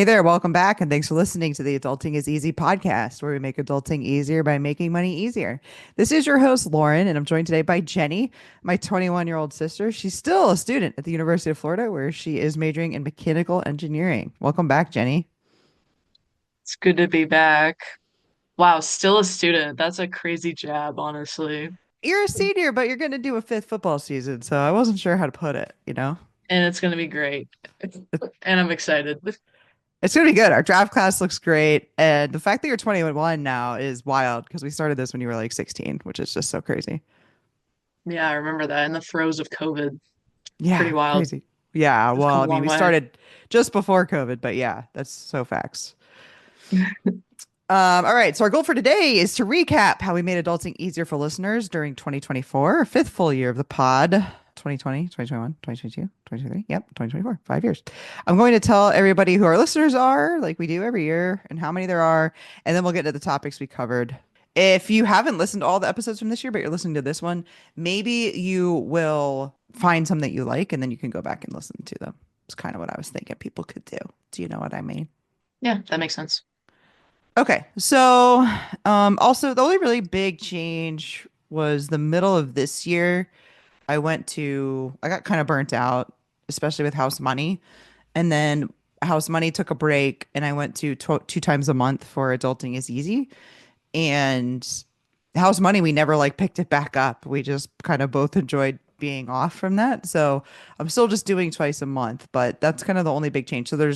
Hey there, welcome back, and thanks for listening to the Adulting is Easy podcast, where we make adulting easier by making money easier. This is your host, Lauren, and I'm joined today by Jenny, my 21-year-old sister. She's still a student at the University of Florida, where she is majoring in mechanical engineering. Welcome back, Jenny. It's good to be back. Wow, still a student. That's a crazy jab, honestly. You're a senior, but you're going to do a fifth football season, so I wasn't sure how to put it. And it's gonna be great. And I'm excited. It's going to be good. Our draft class looks great, and the fact that you're 21 now is wild because we started this when you were like 16, which is just so crazy. Yeah, I remember that in the throes of COVID. Pretty Yeah, wild. crazy. Yeah, We've well, come I a mean, long we way. started just before COVID, but yeah, that's so facts. All right, so our goal for today is to recap how we made adulting easier for listeners during 2024, our fifth full year of the pod. 2020, 2021, 2022, 2023. Yep, 2024, 5 years. I'm going to tell everybody who our listeners are, like we do every year, and how many there are, and then we'll get to the topics we covered. If you haven't listened to all the episodes from this year, but you're listening to this one, maybe you will find some that you like, and then you can go back and listen to them. It's kind of what I was thinking people could do. Do you know what I mean? Yeah, that makes sense. Okay, so also the only really big change was the middle of this year. I got kind of burnt out, especially with house money. And then house money took a break, and I went to 2 times a month for Adulting is Easy. And house money, we never like picked it back up. We just kind of both enjoyed being off from that. So I'm still just doing twice a month, but that's kind of the only big change. So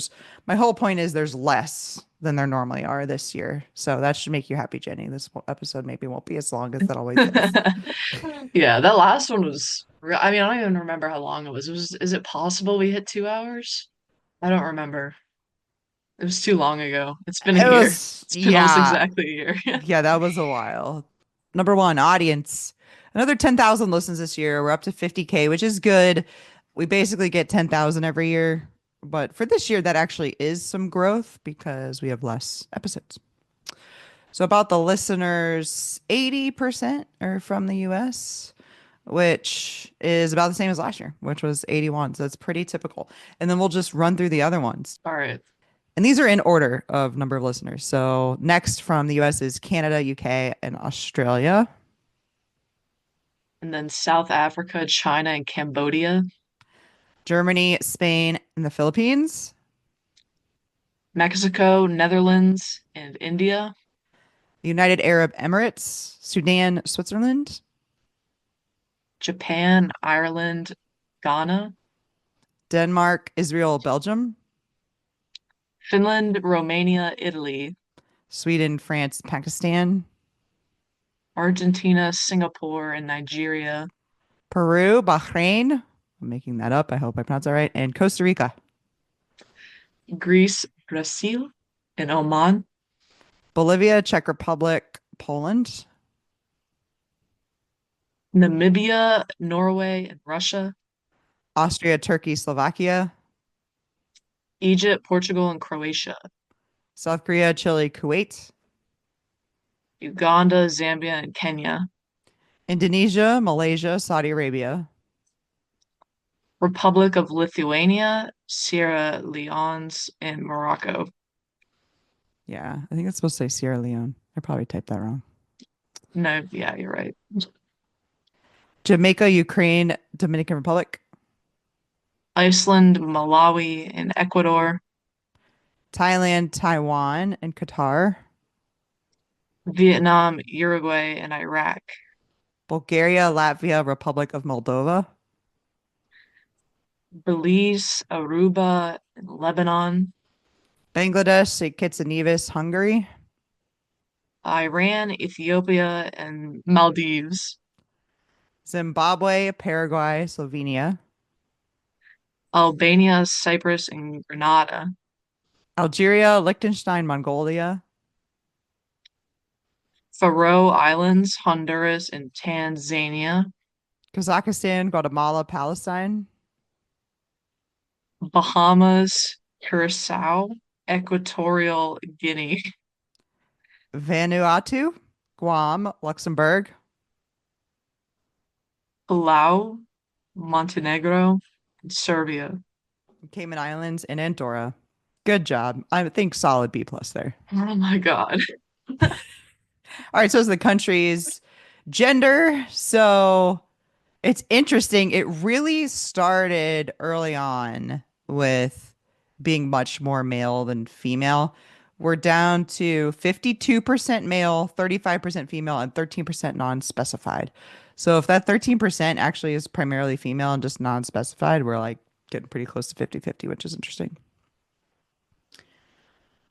my whole point is there's less than there normally are this year. So that should make you happy, Jenny. This episode maybe won't be as long as it always is. Yeah, that last one was real. I mean, I don't even remember how long it was. Is it possible we hit 2 hours? I don't remember. It was too long ago. It's been a It year. was, It's been almost yeah, exactly a year. yeah, that was a while. Number one, audience. Another 10,000 listens this year. We're up to 50K, which is good. We basically get 10,000 every year. But for this year, that actually is some growth because we have less episodes. So, about the listeners, 80% are from the US, which is about the same as last year, which was 81. So, that's pretty typical. And then we'll just run through the other ones. All right. And these are in order of number of listeners. So, next from the US is Canada, UK, and Australia. And then South Africa, China, and Cambodia, Germany, Spain, and the Philippines. Mexico, Netherlands, and India, The United Arab Emirates, Sudan, Switzerland, Japan, Ireland, Ghana, Denmark, Israel, Belgium, Finland, Romania, Italy, Sweden, France, Pakistan, Argentina, Singapore, and Nigeria, Peru, Bahrain. I'm making that up. I hope I pronounced that right. And Costa Rica, Greece, Brazil, and Oman, Bolivia, Czech Republic, Poland, Namibia, Norway, and Russia, Austria, Turkey, Slovakia, Egypt, Portugal, and Croatia, South Korea, Chile, Kuwait, Uganda, Zambia, and Kenya, Indonesia, Malaysia, Saudi Arabia, Republic of Lithuania, Sierra Leone, and Morocco. yeah, I think it's supposed to say Sierra Leone. I probably typed that wrong. No, yeah, you're right. Jamaica, Ukraine, Dominican Republic, Iceland, Malawi, and Ecuador, Thailand, Taiwan, and Qatar, Vietnam, Uruguay, and Iraq, Bulgaria, Latvia, Republic of Moldova, Belize, Aruba, and Lebanon, Bangladesh, St. Kitts and Nevis, Hungary, Iran, Ethiopia, and Maldives, Zimbabwe, Paraguay, Slovenia, Albania, Cyprus, and Grenada, Algeria, Liechtenstein, Mongolia, Faroe Islands, Honduras, and Tanzania, Kazakhstan, Guatemala, Palestine, Bahamas, Curacao, Equatorial Guinea, Vanuatu, Guam, Luxembourg, Palau, Montenegro, and Serbia. Cayman Islands, and Andorra. Good job. I think solid B plus there. Oh my God. All right, so it's the countries. Gender. So it's interesting. It really started early on with being much more male than female. We're down to 52% male, 35% female, and 13% non-specified. So if that 13% actually is primarily female and just non-specified, we're like getting pretty close to 50-50, which is interesting.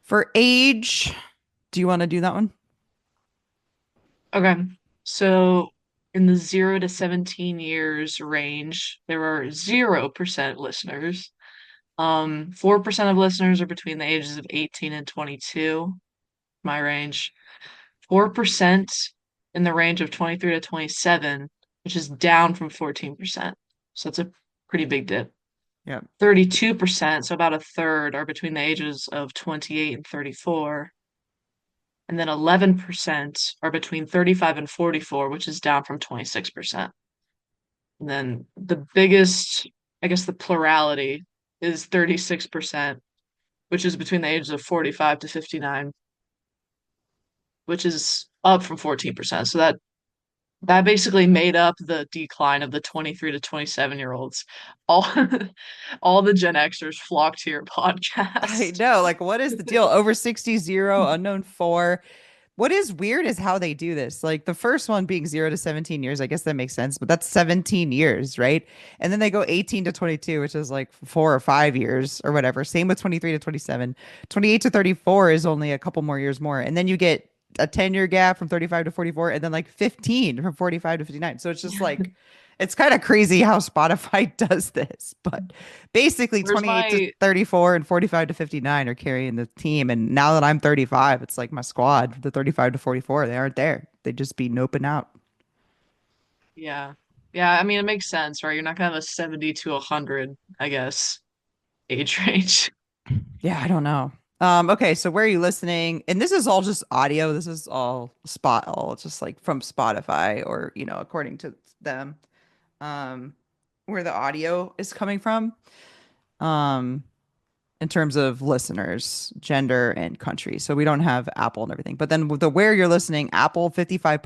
For age, do you want to do that one? Okay. So in the 0 to 17 years range, there are 0% listeners. 4% of listeners are between the ages of 18 and 22, my range. 4% in the range of 23 to 27, which is down from 14%. So that's a pretty big dip. Yeah. 32%, so about a third, are between the ages of 28 and 34. And then 11% are between 35 and 44, which is down from 26%. And then the biggest, I guess the plurality is 36%, which is between the ages of 45 to 59, which is up from 14%. So that basically made up the decline of the 23 to 27 year olds. All all the Gen Xers flocked to your I podcast. know. Like, what is the deal? Over 60, zero, unknown four. What is weird is how they do this. Like the first one being 0 to 17 years, I guess that makes sense, but that's 17 years, right? And then they go 18 to 22, which is like 4 or 5 years or whatever. Same with 23 to 27. 28 to 34 is only a couple more years more. And then you get a 10-year gap from 35 to 44, and then like 15 from 45 to 59. So it's just like, it's kind of crazy how Spotify does this. But basically, Where's 28 to my 34 and 45 to 59 are carrying the team. And now that I'm 35, it's like my squad, the 35 to 44, they aren't there. They just be noping out. yeah. Yeah, I mean it makes sense, right? You're not gonna have a 70 to 100, I guess, age range. Yeah, I don't know. Okay, so where are you listening? And this is all just audio. This is all just like from Spotify or, according to them, um, where the audio is coming from. Um, in terms of listeners, gender, and country. So we don't have Apple and everything. But then with the where you're listening, Apple 55%,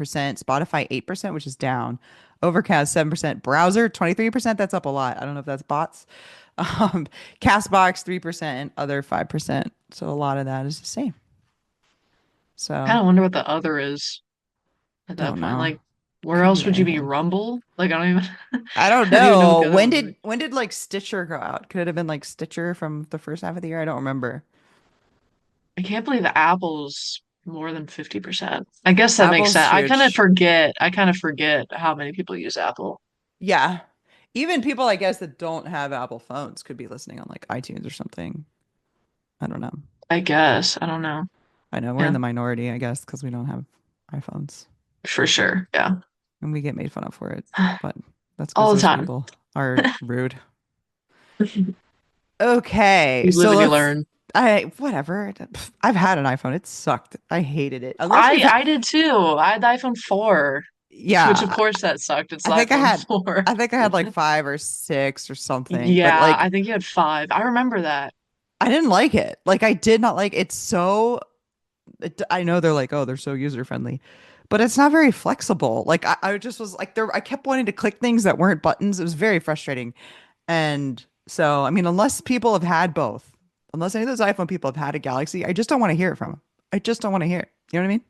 Spotify 8%, which is down. Overcast 7%, browser 23%. That's up a lot. I don't know if that's bots. Um, Castbox 3%, and other 5%. So a lot of that is the same. So Kind of wonder what the other is at that don't point. know. Like, where Could be else would you be? anything. Rumble? Like, I don't even, I don't I don't even know what know. the other When one would did be. when did like Stitcher go out? Could it have been like Stitcher from the first half of the year? I don't remember. I can't believe the Apple's more than 50%. I guess that makes Apple's sense. huge. I kind of forget how many people use Apple. Yeah. Even people, I guess, that don't have Apple phones could be listening on like iTunes or something. I don't know. I guess. I don't know. I know we're in Yeah, the minority, I guess, because we don't have iPhones for sure. Yeah. and we get made fun of for it. But that's because All the those time. people are rude. Okay. You live So and you let's, learn. whatever. I've had an iPhone. It sucked. I hated it. Unless you've I had, I did too. I had the iPhone 4, which of yeah, course that sucked. It's the I think I iPhone had, 4. I think I had like five or six or something. But Yeah, like, I think you had 5. I remember that. I didn't like it. Like, I did not like it's so I know they're like, oh, they're so user friendly, but it's not very flexible. Like I just was like there, I kept wanting to click things that weren't buttons. It was very frustrating. And so, I mean, unless people have had both, unless any of those iPhone people have had a Galaxy, I just don't want to hear it from them. I just don't want to hear it. You know what I mean?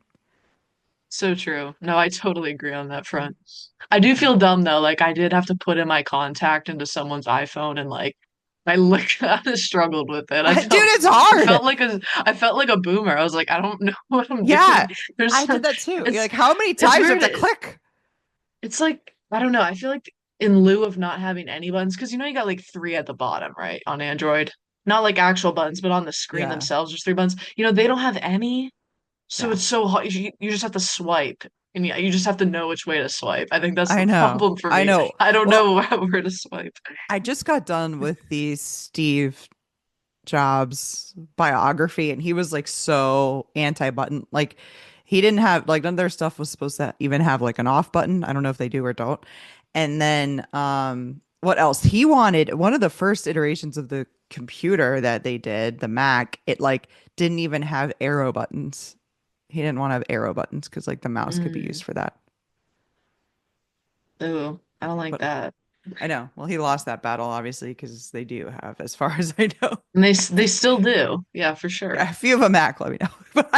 So true. No, I totally agree on that front. I do feel dumb though. Like I did have to put in my contact into someone's iPhone and like I like I struggled with it. Dude, it's hard. I felt like a boomer. I was like, I don't know what I'm doing. Yeah, There's I did that too. You're it's like, how many it's times do you weird. have to click? It's like I don't know. I feel like in lieu of not having any buttons, because you know you got like 3 at the bottom, right? On Android. Not like actual buttons, but on the screen Yeah, themselves, there's 3 buttons. You know, they don't have any. So yeah, it's so hard. You just have to swipe, and yeah, you just have to know which way to swipe. I think that's I the know. problem for I me. know. I don't Well, know where to swipe. I just got done with the Steve Jobs biography, and he was like so anti-button. Like he didn't have like none of their stuff was supposed to even have like an off button. I don't know if they do or don't. And then what else? He wanted one of the first iterations of the computer that they did, the Mac, it like didn't even have arrow buttons. He didn't want to have arrow buttons because like the mouse could be Mm. used for that. Ooh, I don't like But that. I know. Well, he lost that battle obviously because they do have, as far as I know. And they still do. Yeah, for sure. Yeah, if you have a Mac, let me know. But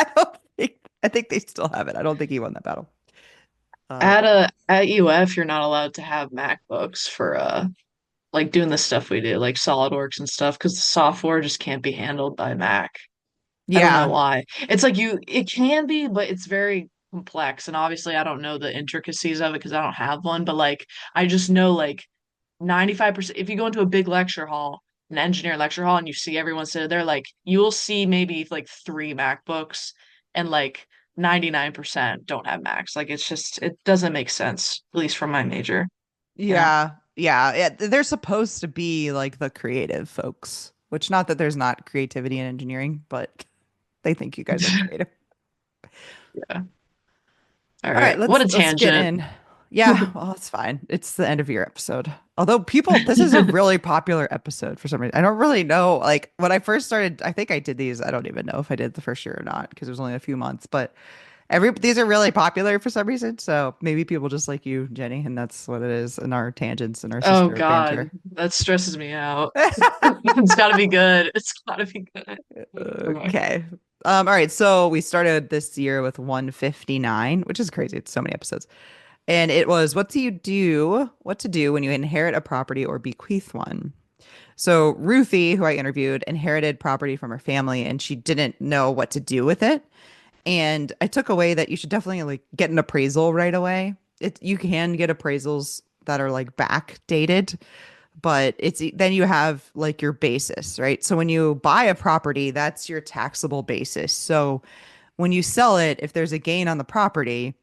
I think they still have it. I don't think he won that battle. Uh, At UF, you're not allowed to have MacBooks for like doing the stuff we do, like SolidWorks and stuff, because the software just can't be handled by Mac. I don't know yeah. why. It's like it can be, but it's very complex. And obviously, I don't know the intricacies of it because I don't have one. But like, I just know like 95%. If you go into a big lecture hall, an engineer lecture hall, and you see everyone sitting there, like you'll see maybe like three MacBooks, and like 99% don't have Macs. Like it's just it doesn't make sense, at least from my major. You know? Yeah. Yeah. Yeah. They're supposed to be like the creative folks, which not that there's not creativity in engineering, but they think you guys are creative. Yeah. All All right, right. What a let's get tangent. in. Yeah, well, it's fine. It's the end of your episode. Although people, this is a really popular episode for some reason. I don't really know. Like when I first started, I think I did these. I don't even know if I did the first year or not because it was only a few months. But these are really popular for some reason. So maybe people just like you, Jenny, and that's what it is in our tangents and our Oh sister God, banter. that stresses me out. It's gotta be good. It's gotta be good. Okay. Okay. All right. So we started this year with 159, which is crazy. It's so many episodes. And it was what to do when you inherit a property or bequeath one. So Ruthie, who I interviewed, inherited property from her family and she didn't know what to do with it. And I took away that you should definitely like get an appraisal right away. You can get appraisals that are like backdated, but then you have like your basis, right? So when you buy a property, that's your taxable basis. So when you sell it, if there's a gain on the property,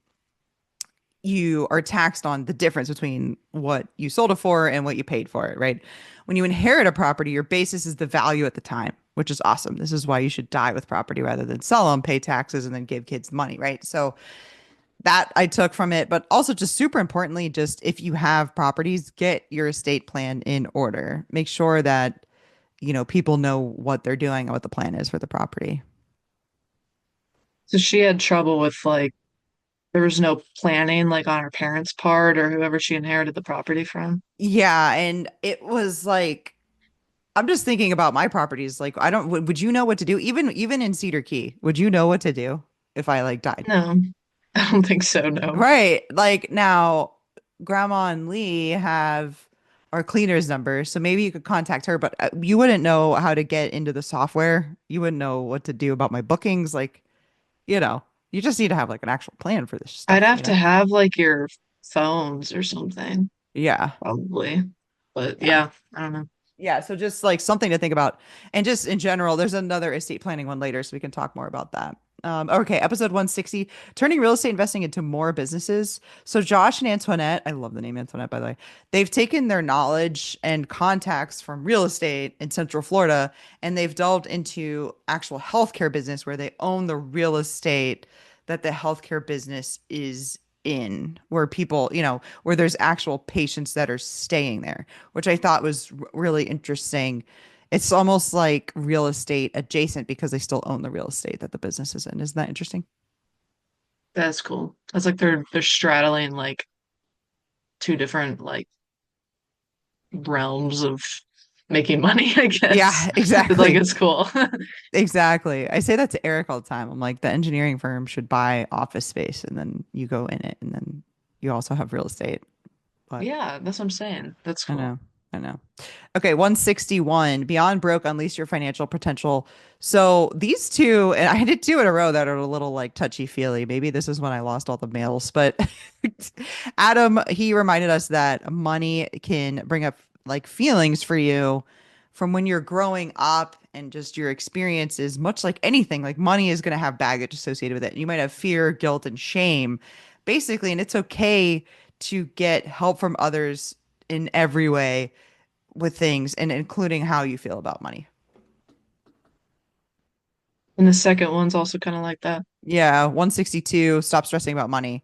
you are taxed on the difference between what you sold it for and what you paid for it, right? When you inherit a property, your basis is the value at the time, which is awesome. This is why you should die with property rather than sell them, pay taxes, and then give kids money, right? So that I took from it, but also just super importantly, just if you have properties, get your estate plan in order. Make sure that, people know what they're doing and what the plan is for the property. So she had trouble with like there was no planning like on her parents' part or whoever she inherited the property from. Yeah, and it was like I'm just thinking about my properties. Like, I don't, would you know what to do? Even in Cedar Key, would you know what to do if I like died? No, I don't think so, no. Right. Like now, Grandma and Lee have our cleaner's number, so maybe you could contact her, but you wouldn't know how to get into the software. You wouldn't know what to do about my bookings. Like, you know, you just need to have like an actual plan for this I'd stuff, have to have like your phones or something, Yeah. probably. But Yeah. yeah, I don't know. Yeah, so just like something to think about. And just in general, there's another estate planning one later, so we can talk more about that. Okay, episode 160, turning real estate investing into more businesses. So Josh and Antoinette, I love the name Antoinette, by the way. They've taken their knowledge and contacts from real estate in Central Florida, and they've delved into actual healthcare business where they own the real estate that the healthcare business is in, where people, where there's actual patients that are staying there, which I thought was really interesting. It's almost like real estate adjacent because they still own the real estate that the business is in. Isn't that interesting? That's cool. That's like they're straddling like two different like realms of making money, I guess. Yeah, It's like exactly. it's cool. Exactly. I say that to Eric all the time. I'm like, the engineering firm should buy office space and then you go in it and then you also have real estate. But Yeah, that's what I'm saying. That's I cool. know. I know. Okay, 161. Beyond broke, unleash your financial potential. So these two, and I did two in a row that are a little like touchy-feely. Maybe this is when I lost all the mails, but Adam, he reminded us that money can bring up like feelings for you from when you're growing up and just your experiences, much like anything, like money is going to have baggage associated with it. You might have fear, guilt, and shame, basically, and it's okay to get help from others in every way with things and including how you feel about money. And the second one's also kind of like that. Yeah, 162, stop stressing about money.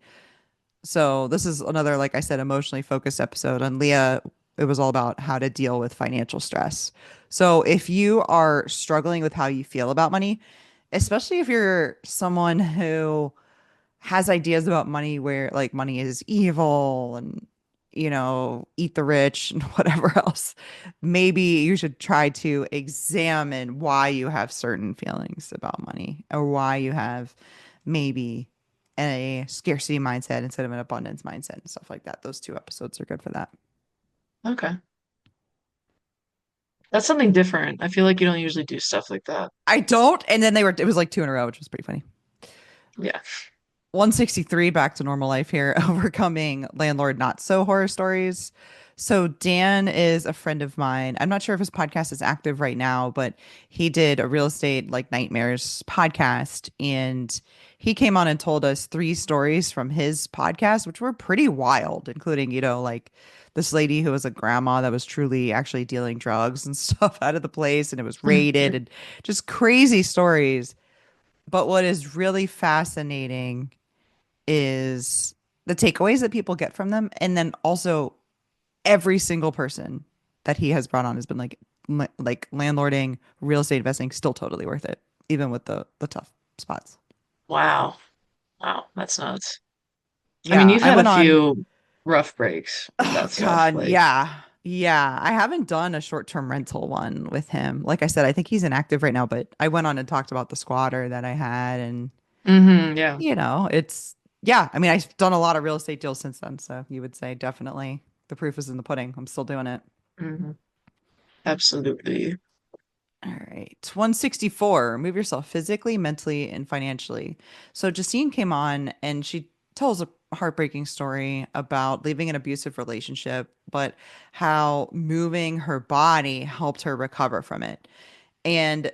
So this is another, like I said, emotionally focused episode on Leah. It was all about how to deal with financial stress. So if you are struggling with how you feel about money, especially if you're someone who has ideas about money where like money is evil and eat the rich and whatever else, maybe you should try to examine why you have certain feelings about money or why you have maybe a scarcity mindset instead of an abundance mindset and stuff like that. Those two episodes are good for that. Okay. That's something different. I feel like you don't usually do stuff like that. I don't, and then it was like two in a row, which was pretty funny. Yeah. 163, back to normal life here, overcoming landlord not so horror stories. So Dan is a friend of mine. I'm not sure if his podcast is active right now, but he did a real estate like nightmares podcast, and he came on and told us three stories from his podcast, which were pretty wild, including, like this lady who was a grandma that was truly actually dealing drugs and stuff out of the place, and it was raided, and just crazy stories. But what is really fascinating is the takeaways that people get from them. And then also every single person that he has brought on has been like landlording, real estate investing, still totally worth it, even with the tough spots. Wow. Wow. That's nuts. I mean, Yeah, you've I had a went on. few rough breaks with Oh that stuff. God, Like, yeah. Yeah, I haven't done a short-term rental one with him. Like I said, I think he's inactive right now, but I went on and talked about the squatter that I had, and yeah. it's yeah, I mean, I've done a lot of real estate deals since then, so you would say definitely the proof is in the pudding. I'm still doing it. hmm Absolutely. All right. 164. Move yourself physically, mentally, and financially. So Justine came on and she tells a heartbreaking story about leaving an abusive relationship, but how moving her body helped her recover from it. And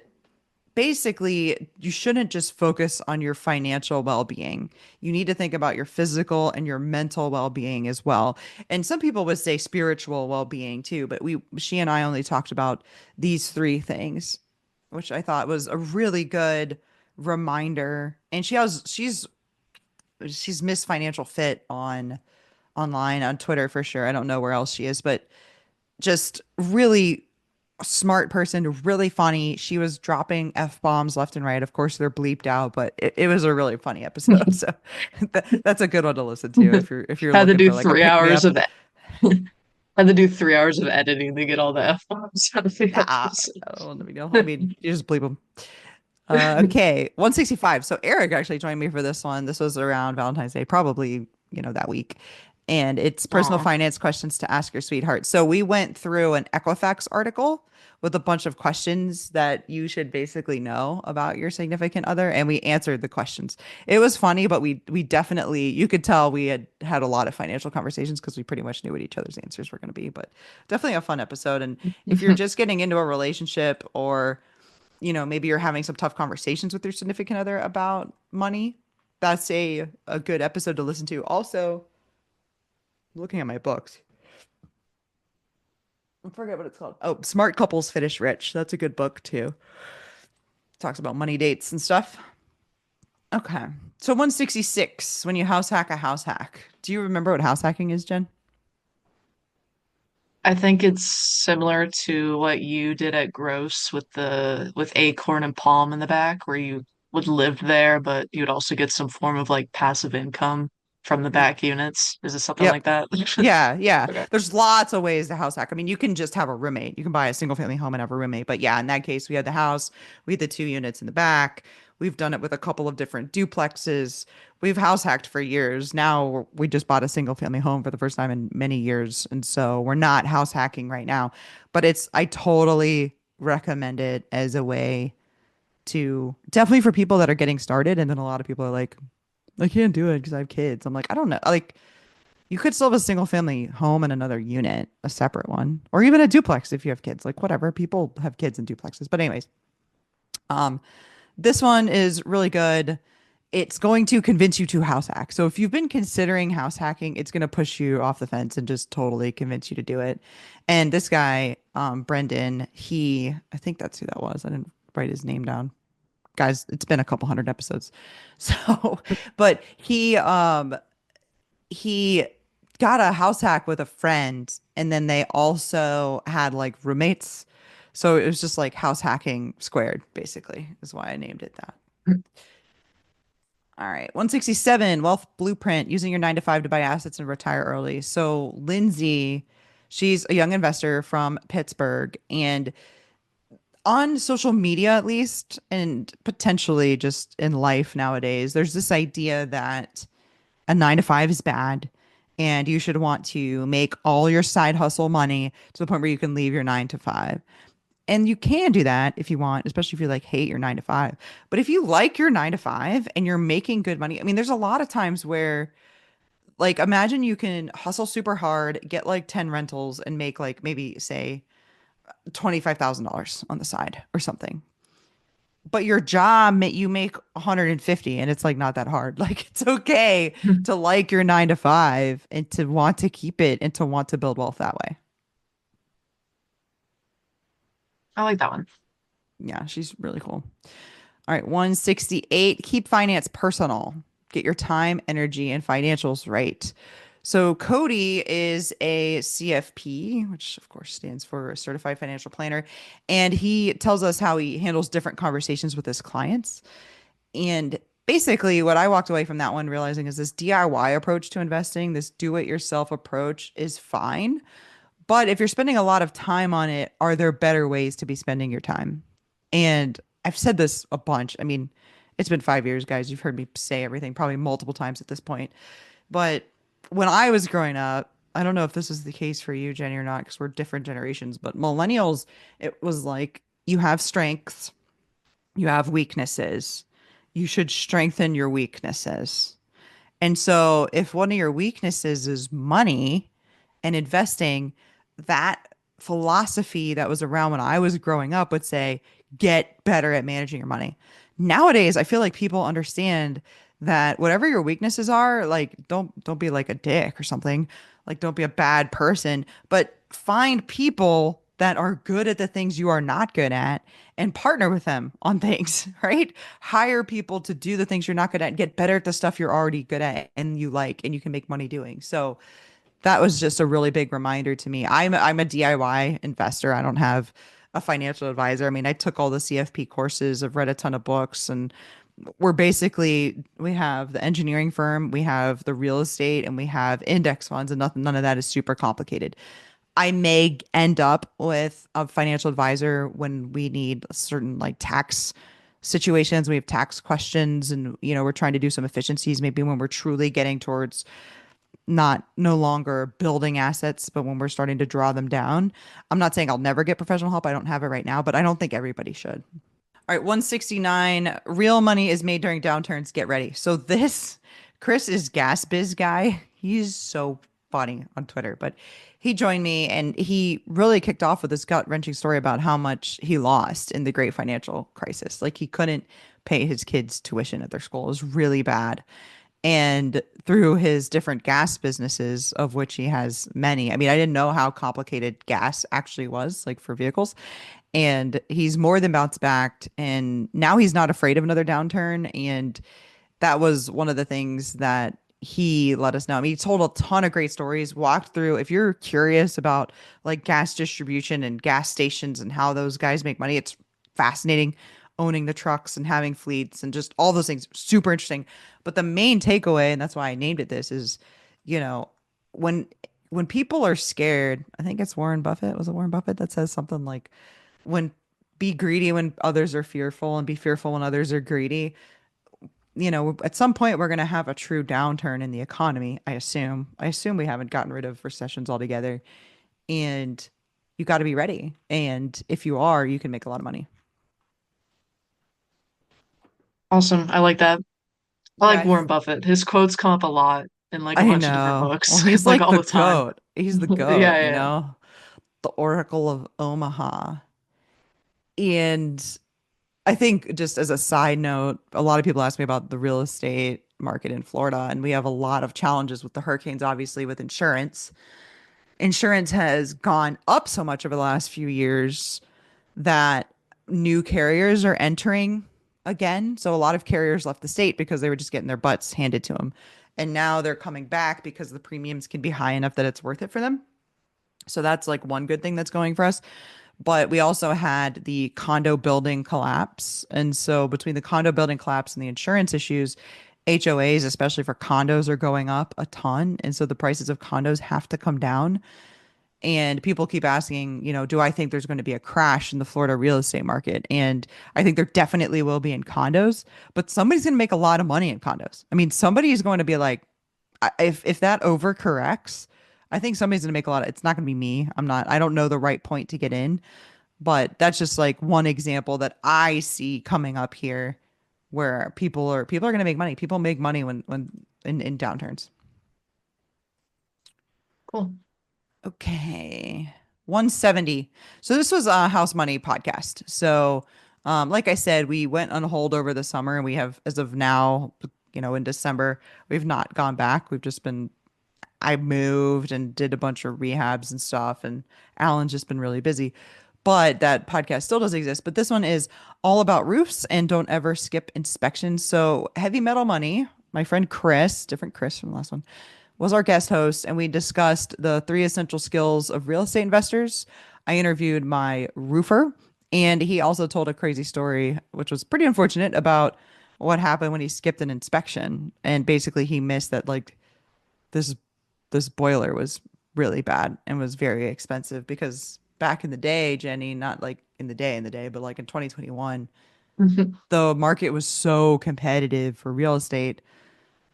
basically, you shouldn't just focus on your financial well-being. You need to think about your physical and your mental well-being as well. And some people would say spiritual well-being too, but she and I only talked about these three things, which I thought was a really good reminder. And she's Miss Financial Fit on online on Twitter for sure. I don't know where else she is, but just really smart person, really funny. She was dropping F bombs left and right. Of course, they're bleeped out, but it was a really funny episode. So that's a good one to listen to if you're Had to looking do for like a three pick me hours up. of had to do 3 hours of editing to get all the F-bombs out of the Nah, episode. oh, no big deal. I mean, you just bleep them. Okay, 165. So Eric actually joined me for this one. This was around Valentine's Day, probably, that week. And it's personal Aw. finance questions to ask your sweetheart. So we went through an Equifax article with a bunch of questions that you should basically know about your significant other, and we answered the questions. It was funny, but we definitely, you could tell we had had a lot of financial conversations because we pretty much knew what each other's answers were going to be. But definitely a fun episode. And if you're just getting into a relationship, or maybe you're having some tough conversations with your significant other about money, that's a good episode to listen to. Also, looking at my books, I forget what it's called. Oh, Smart Couples Finish Rich. That's a good book too. Talks about money dates and stuff. Okay. So 166, when you house hack a house hack. Do you remember what house hacking is, Jen? I think it's similar to what you did at Gross with Acorn and Palm in the back, where you would live there, but you'd also get some form of like passive income from the back units. Is it something like Yep. that? Yeah, yeah. Okay. There's lots of ways to house hack. I mean, you can just have a roommate. You can buy a single family home and have a roommate. But yeah, in that case, we had the house, we had the two units in the back. We've done it with a couple of different duplexes. We've house hacked for years. Now we just bought a single family home for the first time in many years. And so we're not house hacking right now. But I totally recommend it as a way to definitely for people that are getting started. And then a lot of people are like, I can't do it because I have kids. I'm like, I don't know. Like, you could still have a single family home and another unit, a separate one, or even a duplex if you have kids. Like whatever, people have kids in duplexes. But anyways, um, this one is really good. It's going to convince you to house hack. So if you've been considering house hacking, it's going to push you off the fence and just totally convince you to do it. And this guy, Brendan, I think that's who that was. I didn't write his name down. Guys, it's been a couple hundred episodes. So, but he got a house hack with a friend, and then they also had like roommates. So it was just like house hacking squared, basically, is why I named it that. All right. 167, wealth blueprint, using your 9 to 5 to buy assets and retire early. So Lindsay, she's a young investor from Pittsburgh, and on social media at least, and potentially just in life nowadays, there's this idea that a 9 to 5 is bad and you should want to make all your side hustle money to the point where you can leave your 9 to 5. And you can do that if you want, especially if you like hate your 9 to 5. But if you like your 9 to 5 and you're making good money, I mean, there's a lot of times where, like, imagine you can hustle super hard, get like 10 rentals, and make like maybe say $25,000 on the side or something. But your job, you make 150, and it's like not that hard. Like, it's okay to like your 9 to 5 and to want to keep it and to want to build wealth that way. I like that one. Yeah, she's really cool. All right, 168, keep finance personal. Get your time, energy, and financials right. So Cody is a CFP, which of course stands for Certified Financial Planner, and he tells us how he handles different conversations with his clients. And basically, what I walked away from that one realizing is this DIY approach to investing, this do-it-yourself approach is fine. But if you're spending a lot of time on it, are there better ways to be spending your time? And I've said this a bunch. I mean, it's been 5 years, guys. You've heard me say everything probably multiple times at this point. But when I was growing up, I don't know if this is the case for you, Jenny, or not, because we're different generations, but millennials, it was like you have strengths, you have weaknesses. You should strengthen your weaknesses. And so if one of your weaknesses is money and investing, that philosophy that was around when I was growing up would say, get better at managing your money. Nowadays, I feel like people understand that whatever your weaknesses are, like don't be like a dick or something. Like don't be a bad person, but find people that are good at the things you are not good at and partner with them on things, right? Hire people to do the things you're not good at and get better at the stuff you're already good at and you like and you can make money doing. So that was just a really big reminder to me. I'm a DIY investor. I don't have a financial advisor. I mean, I took all the CFP courses, I've read a ton of books, and we have the engineering firm, we have the real estate, and we have index funds, and none of that is super complicated. I may end up with a financial advisor when we need certain like tax situations. We have tax questions and we're trying to do some efficiencies, maybe when we're truly getting towards not no longer building assets, but when we're starting to draw them down. I'm not saying I'll never get professional help. I don't have it right now, but I don't think everybody should. All right, 169. Real money is made during downturns. Get ready. So this Chris is gas biz guy. He's so funny on Twitter, but he joined me and he really kicked off with this gut-wrenching story about how much he lost in the great financial crisis. Like he couldn't pay his kids' tuition at their school. It was really bad. And through his different gas businesses, of which he has many. I mean, I didn't know how complicated gas actually was, like for vehicles. And he's more than bounced back. And now he's not afraid of another downturn. And that was one of the things that he let us know. I mean, he told a ton of great stories, walked through. If you're curious about like gas distribution and gas stations and how those guys make money, it's fascinating. Owning the trucks and having fleets and just all those things, super interesting. But the main takeaway, and that's why I named it this, is, you know, when when people are scared, I think it's Warren Buffett. Was it Warren Buffett that says something like, when be greedy when others are fearful and be fearful when others are greedy. At some point we're going to have a true downturn in the economy, I assume. I assume we haven't gotten rid of recessions altogether. And you got to be ready. And if you are, you can make a lot of money. Awesome. I like that. I like Yeah, Warren Buffett. His quotes come up a lot in like a I bunch of different know. Well, books, he's like like all the the time. goat. He's the Yeah, goat, yeah, yeah. the Oracle of Omaha. And I think just as a side note, a lot of people ask me about the real estate market in Florida, and we have a lot of challenges with the hurricanes, obviously, with insurance. Insurance has gone up so much over the last few years that new carriers are entering again. So a lot of carriers left the state because they were just getting their butts handed to them. And now they're coming back because the premiums can be high enough that it's worth it for them. So that's like one good thing that's going for us. But we also had the condo building collapse. And so between the condo building collapse and the insurance issues, HOAs, especially for condos, are going up a ton. And so the prices of condos have to come down. And people keep asking, do I think there's going to be a crash in the Florida real estate market? And I think there definitely will be in condos, but somebody's going to make a lot of money in condos. I mean, somebody is going to be like, if that overcorrects, I think somebody's going to make a lot of, it's not going to be me. I don't know the right point to get in, but that's just like one example that I see coming up here where people are going to make money. People make money when in downturns. Cool. Okay. 170. So this was a House Money podcast. So like I said, we went on hold over the summer and we have, as of now, in December, we've not gone back. We've just been I moved and did a bunch of rehabs and stuff, and Alan's just been really busy. But that podcast still does exist. But this one is all about roofs and don't ever skip inspections. So, Heavy Metal Money, my friend Chris, different Chris from the last one, was our guest host, and we discussed the three essential skills of real estate investors. I interviewed my roofer, and he also told a crazy story, which was pretty unfortunate, about what happened when he skipped an inspection. And basically, he missed that, like, this this boiler was really bad and was very expensive because back in the day, Jenny, not like in the day, but like in 2021, the market was so competitive for real estate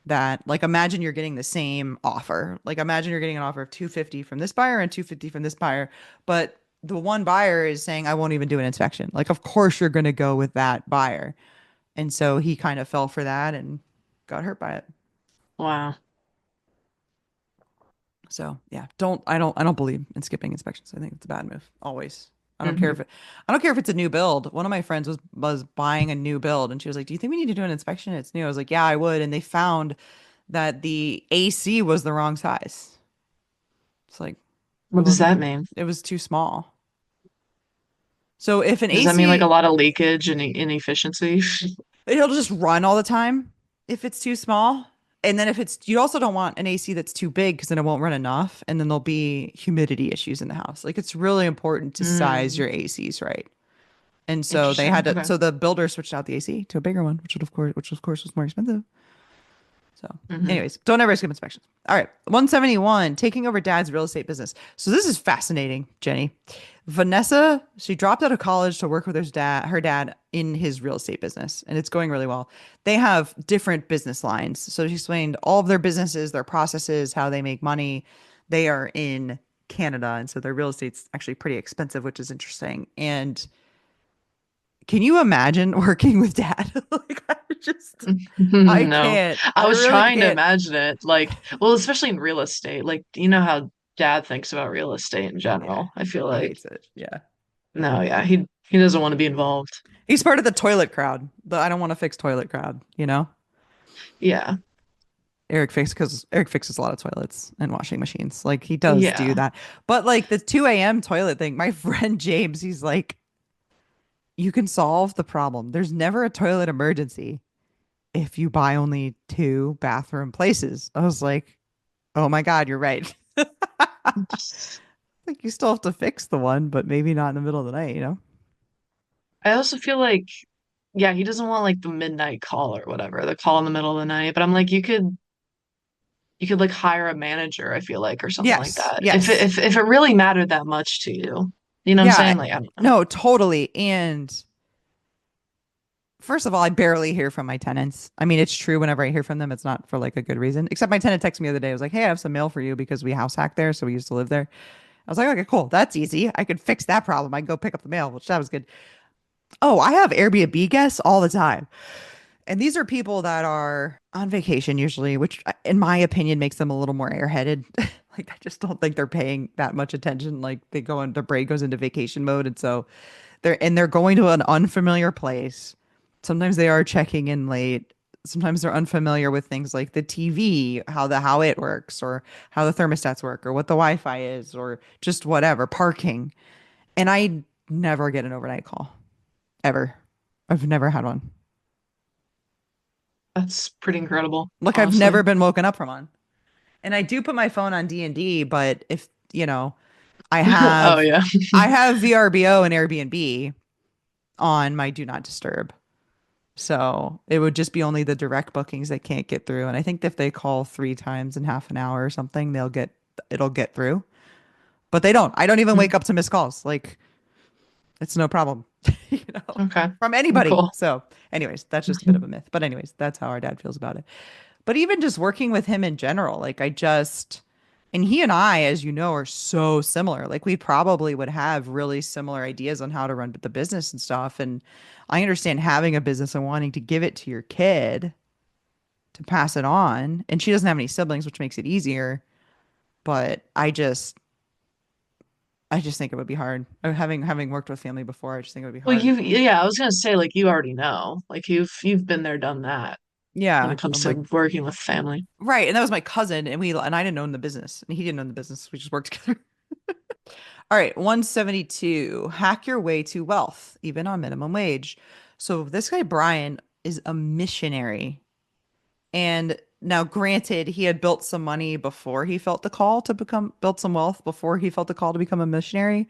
that, like, imagine you're getting the same offer. Like, imagine you're getting an offer of 250 from this buyer and 250 from this buyer, but the one buyer is saying, I won't even do an inspection. Like, of course you're going to go with that buyer. And so he kind of fell for that and got hurt by it. Wow. So yeah, I don't believe in skipping inspections. I think it's a bad move. Always. Hmm. I don't care if it's a new build. One of my friends was buying a new build and she was like, "Do you think we need to do an inspection? It's new." I was like, "Yeah, I would." And they found that the AC was the wrong size. It's like it What does wasn't that mean? it was too small. So if an Does that mean like a AC, lot of leakage and inefficiency? it'll just run all the time if it's too small. And then if it's, you also don't want an AC that's too big because then it won't run enough. And then there'll be humidity issues in the house. Like, it's really important to size Mm, your ACs right. And so they interesting. had to, Okay. so the builder switched out the AC to a bigger one, which of course was more expensive. So, Hmm. anyways, don't ever skip inspections. All right, 171, taking over dad's real estate business. So this is fascinating, Jenny. Vanessa, she dropped out of college to work with her dad in his real estate business, and it's going really well. They have different business lines. So she explained all of their businesses, their processes, how they make money. They are in Canada, and so their real estate's actually pretty expensive, which is interesting. And can you imagine working with dad? Like, I No, can't. I I was really trying to can't. imagine it. Like, well, especially in real estate. Like, you know how dad thinks about real estate in Yeah. general. I feel He like, hates it. Yeah. no, yeah, he doesn't want to be involved. He's part of the toilet crowd. The I don't want to fix toilet crowd. Yeah. Eric fixes a lot of toilets and washing machines. Like, he does do Yeah. that. But like the 2 a.m. toilet thing, my friend James, he's like, you can solve the problem. There's never a toilet emergency if you buy only two bathroom places. I was like, oh my God, you're right. Like, you still have to fix the one, but maybe not in the middle of the night. I also feel like, yeah, he doesn't want like the midnight call or whatever, the call in the middle of the night. But I'm like, you could like hire a manager, I feel like, or something like Yes, that. If it yes. if if it really mattered that much to you. You know what I'm Yeah, saying? Like, I don't know. no, totally. And first of all, I barely hear from my tenants. I mean, it's true whenever I hear from them, it's not for like a good reason. Except my tenant texted me the other day. I was like, "Hey, I have some mail for you because we house hacked there, so we used to live there." I was like, "Okay, cool. That's easy. I could fix that problem. I can go pick up the mail," which that was good. Oh, I have Airbnb guests all the time. And these are people that are on vacation usually, which in my opinion makes them a little more airheaded. Like, I just don't think they're paying that much attention. Like, their brain goes into vacation mode, and so they're going to an unfamiliar place. Sometimes they are checking in late. Sometimes they're unfamiliar with things like the TV, how it works, or how the thermostats work, or what the Wi-Fi is, or just whatever, parking. And I never get an overnight call ever. I've never had one. That's pretty incredible, Like I've honestly. never been woken up from one. And I do put my phone on D&D, but if, I Oh have yeah. I have VRBO and Airbnb on my do not disturb. So it would just be only the direct bookings that can't get through. And I think if they call 3 times in half an hour or something, it'll get through. But they don't. I don't even Mm, wake up to missed calls. Like it's no problem, you know, okay. from anybody. Cool. So, anyways, that's just a bit of a myth. But anyways, that's how our dad feels about it. But even just working with him in general, like and he and I, as you know, are so similar. Like we probably would have really similar ideas on how to run the business and stuff. And I understand having a business and wanting to give it to your kid to pass it on. And she doesn't have any siblings, which makes it easier. But I just think it would be hard. Having worked with family before, I just think it would be Well, hard. yeah, I was gonna say like you already know, like you've been there, done that when Yeah, it comes I'm like to working with family. right, and that was my cousin, and I didn't own the business, and he didn't own the business. We just worked together. All right, 172. Hack your way to wealth, even on minimum wage. So this guy Brian is a missionary, and now granted, he had built some money before he felt the call to become built some wealth before he felt the call to become a missionary.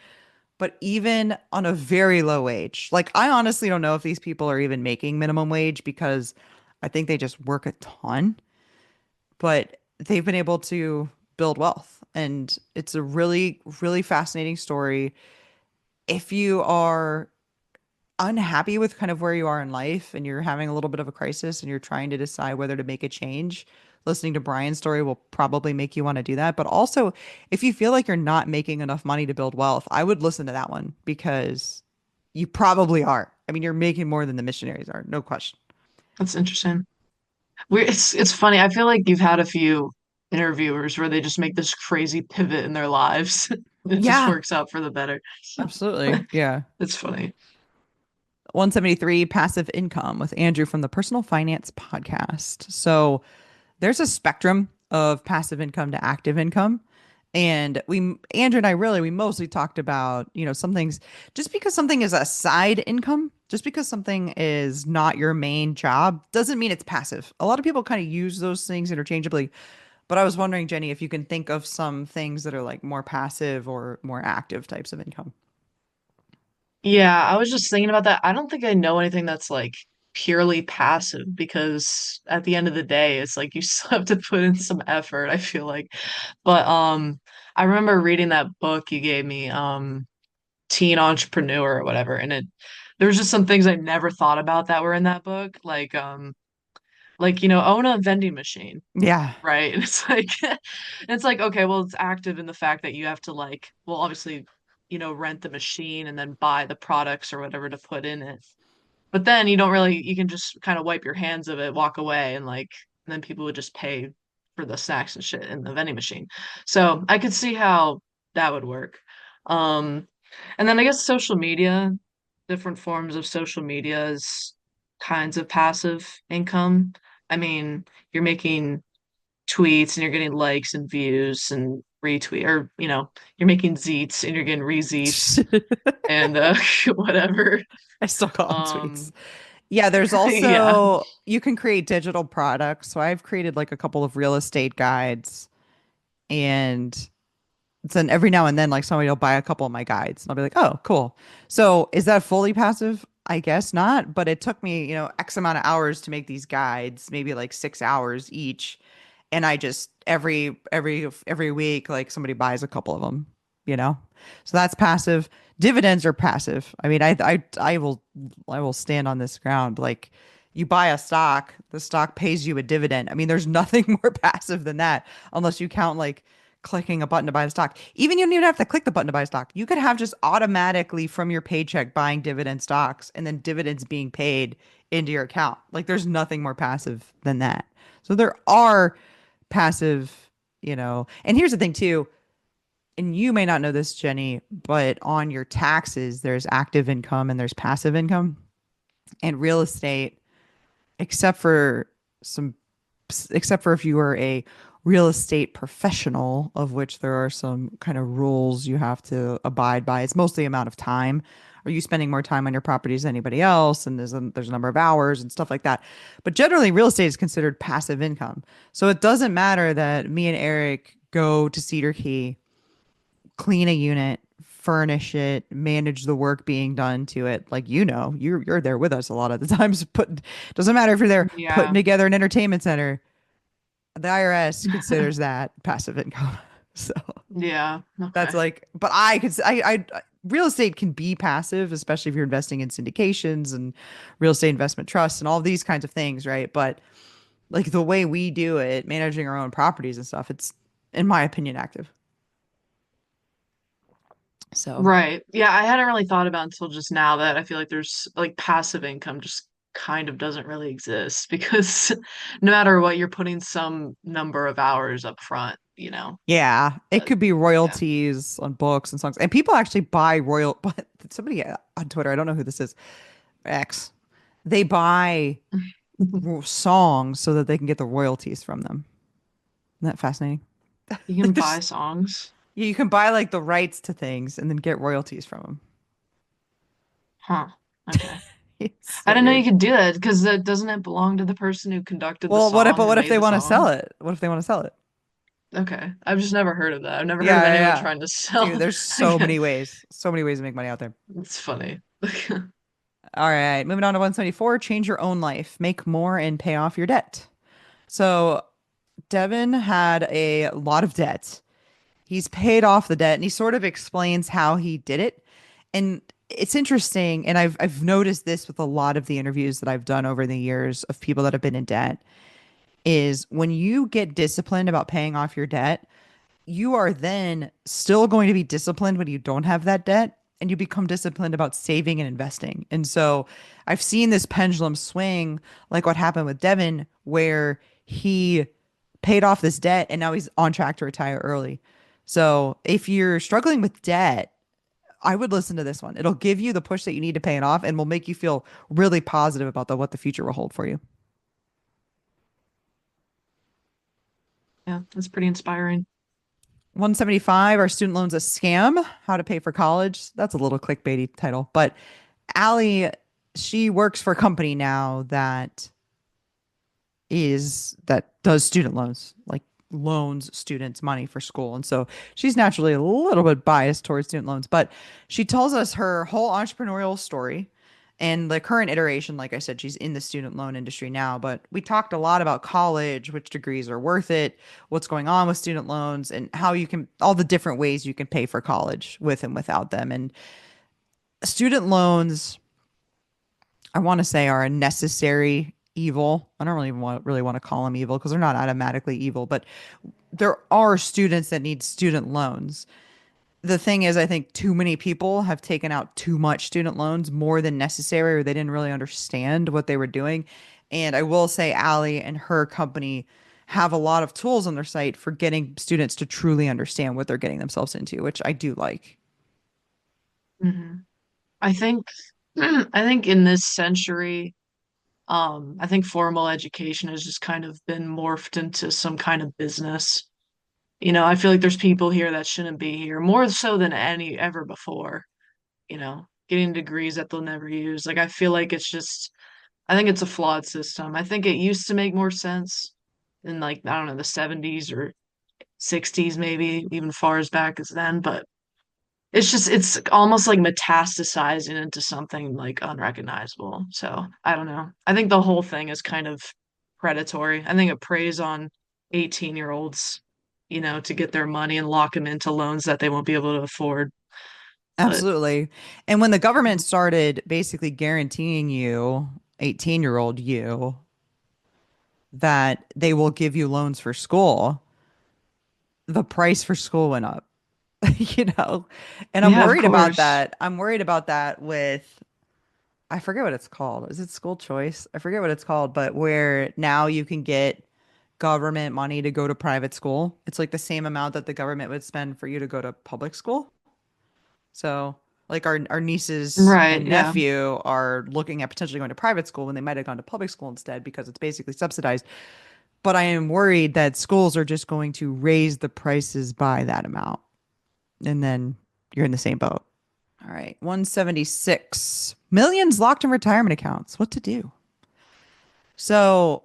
But even on a very low wage, like I honestly don't know if these people are even making minimum wage because I think they just work a ton, but they've been able to build wealth. And it's a really, really fascinating story. If you are unhappy with kind of where you are in life and you're having a little bit of a crisis and you're trying to decide whether to make a change, listening to Brian's story will probably make you want to do that. But also, if you feel like you're not making enough money to build wealth, I would listen to that one because you probably are. I mean, you're making more than the missionaries are, no question. That's interesting. It's funny. I feel like you've had a few interviewers where they just make this crazy pivot in their lives. It just Yeah, works out for the better. absolutely. Yeah. It's funny. 173 passive income with Andrew from the Personal Finance Podcast. So there's a spectrum of passive income to active income. And Andrew and I really, we mostly talked about, some things, just because something is a side income, just because something is not your main job, doesn't mean it's passive. A lot of people kind of use those things interchangeably. But I was wondering, Jenny, if you can think of some things that are like more passive or more active types of income. Yeah, I was just thinking about that. I don't think I know anything that's like purely passive because at the end of the day, it's like you still have to put in some effort, I feel like. But I remember reading that book you gave me, Teen Entrepreneur or whatever, and there was just some things I never thought about that were in that book, like own a vending machine. Yeah. Right. And it's like, okay, well, it's active in the fact that you have to like, well, obviously, rent the machine and then buy the products or whatever to put in it. But then you can just kind of wipe your hands of it, walk away, and then people would just pay for the snacks and shit in the vending machine. So I could see how that would work. Um, and then I guess social media, different forms of social media is kinds of passive income. I mean, you're making tweets and you're getting likes and views and retweet or you're making zeets and you're getting rezeets and whatever. I still call them tweets. Um Yeah, there's yeah. also you can create digital products. So I've created like a couple of real estate guides and then every now and then like somebody will buy a couple of my guides and I'll be like, "Oh, cool." So is that fully passive? I guess not, but it took me, X amount of hours to make these guides, maybe like 6 hours each. And I just every week like somebody buys a couple of them, you know? So that's passive. Dividends are passive. I mean, I will stand on this ground. Like you buy a stock, the stock pays you a dividend. I mean, there's nothing more passive than that unless you count like clicking a button to buy the stock. Even you don't even have to click the button to buy stock. You could have just automatically from your paycheck buying dividend stocks and then dividends being paid into your account. Like there's nothing more passive than that. So there are passive, and here's the thing too, and you may not know this, Jenny, but on your taxes, there's active income and there's passive income. And real estate, except for some, except for if you are a real estate professional, of which there are some kind of rules you have to abide by. It's mostly amount of time. Are you spending more time on your properties than anybody else? And there's a number of hours and stuff like that. But generally, real estate is considered passive income. So it doesn't matter that me and Eric go to Cedar Key, clean a unit, furnish it, manage the work being done to it. Like you're there with us a lot of the times. Doesn't matter if you're there putting Yeah. together an entertainment center. The IRS considers that passive income. So Yeah. that's Okay. like, but I could, real estate can be passive, especially if you're investing in syndications and real estate investment trusts and all these kinds of things, right? But like the way we do it, managing our own properties and stuff, it's, in my opinion, active. So Right. Yeah, I hadn't really thought about until just now that I feel like there's like passive income just kind of doesn't really exist because no matter what, you're putting some number of hours up front, you know. yeah, it But could be yeah. royalties on books and songs, and people actually buy royal. But somebody on Twitter, I don't know who this is, X, they buy songs so that they can get the royalties from them. Isn't that fascinating? You Like can buy there's songs. yeah, you can buy like the rights to things and then get royalties from them. Huh. Okay. It's I so didn't know you weird. could do that because it doesn't it belong to the person who conducted the Well, what if song but or what if made they the want to sell song? it? What if they want to sell it? Okay. I've just never heard of that. I've never heard Yeah, of yeah, anyone yeah. trying to Dude, sell. there's so many ways to make money out there. It's funny. All right, moving on to 174, change your own life, make more and pay off your debt. So, Devin had a lot of debt. He's paid off the debt and he sort of explains how he did it. And it's interesting, and I've noticed this with a lot of the interviews that I've done over the years of people that have been in debt, is when you get disciplined about paying off your debt, you are then still going to be disciplined when you don't have that debt, and you become disciplined about saving and investing. And so I've seen this pendulum swing, like what happened with Devin, where he paid off this debt and now he's on track to retire early. So if you're struggling with debt, I would listen to this one. It'll give you the push that you need to pay it off and will make you feel really positive about what the future will hold for you. Yeah, that's pretty inspiring. 175, are student loans a scam? How to pay for college? That's a little clickbaity title. But Allie, she works for a company now that does student loans, like loans students money for school. And so she's naturally a little bit biased towards student loans, but she tells us her whole entrepreneurial story and the current iteration. Like I said, she's in the student loan industry now, but we talked a lot about college, which degrees are worth it, what's going on with student loans, and how you can, all the different ways you can pay for college with and without them. And student loans, I want to say, are a necessary evil. I don't really want to call them evil because they're not automatically evil, but there are students that need student loans. The thing is, I think too many people have taken out too much student loans, more than necessary, or they didn't really understand what they were doing. And I will say, Allie and her company have a lot of tools on their site for getting students to truly understand what they're getting themselves into, which I do like. Hmm. I think I think in this century, I think formal education has just kind of been morphed into some kind of business. You know, I feel like there's people here that shouldn't be here, more so than any ever before, you know, getting degrees that they'll never use. Like I feel like it's just I think it's a flawed system. I think it used to make more sense in like, I don't know, the 70s or 60s, maybe even far as back as then, but it's almost like metastasizing into something like unrecognizable. So I don't know. I think the whole thing is kind of predatory. I think it preys on 18-year-olds, you know, to get their money and lock them into loans that they won't be able to afford. But Absolutely. And when the government started basically guaranteeing you, 18-year-old you, that they will give you loans for school, the price for school went up, you know? And I'm yeah, of worried about course. that. I'm worried about that with, I forget what it's called. Is it school choice? I forget what it's called, but where now you can get government money to go to private school. It's like the same amount that the government would spend for you to go to public school. So, like our nieces Right, and yeah. nephew are looking at potentially going to private school when they might have gone to public school instead because it's basically subsidized. but I am worried that schools are just going to raise the prices by that amount. And then you're in the same boat. All right. 176. Millions locked in retirement accounts. What to do? So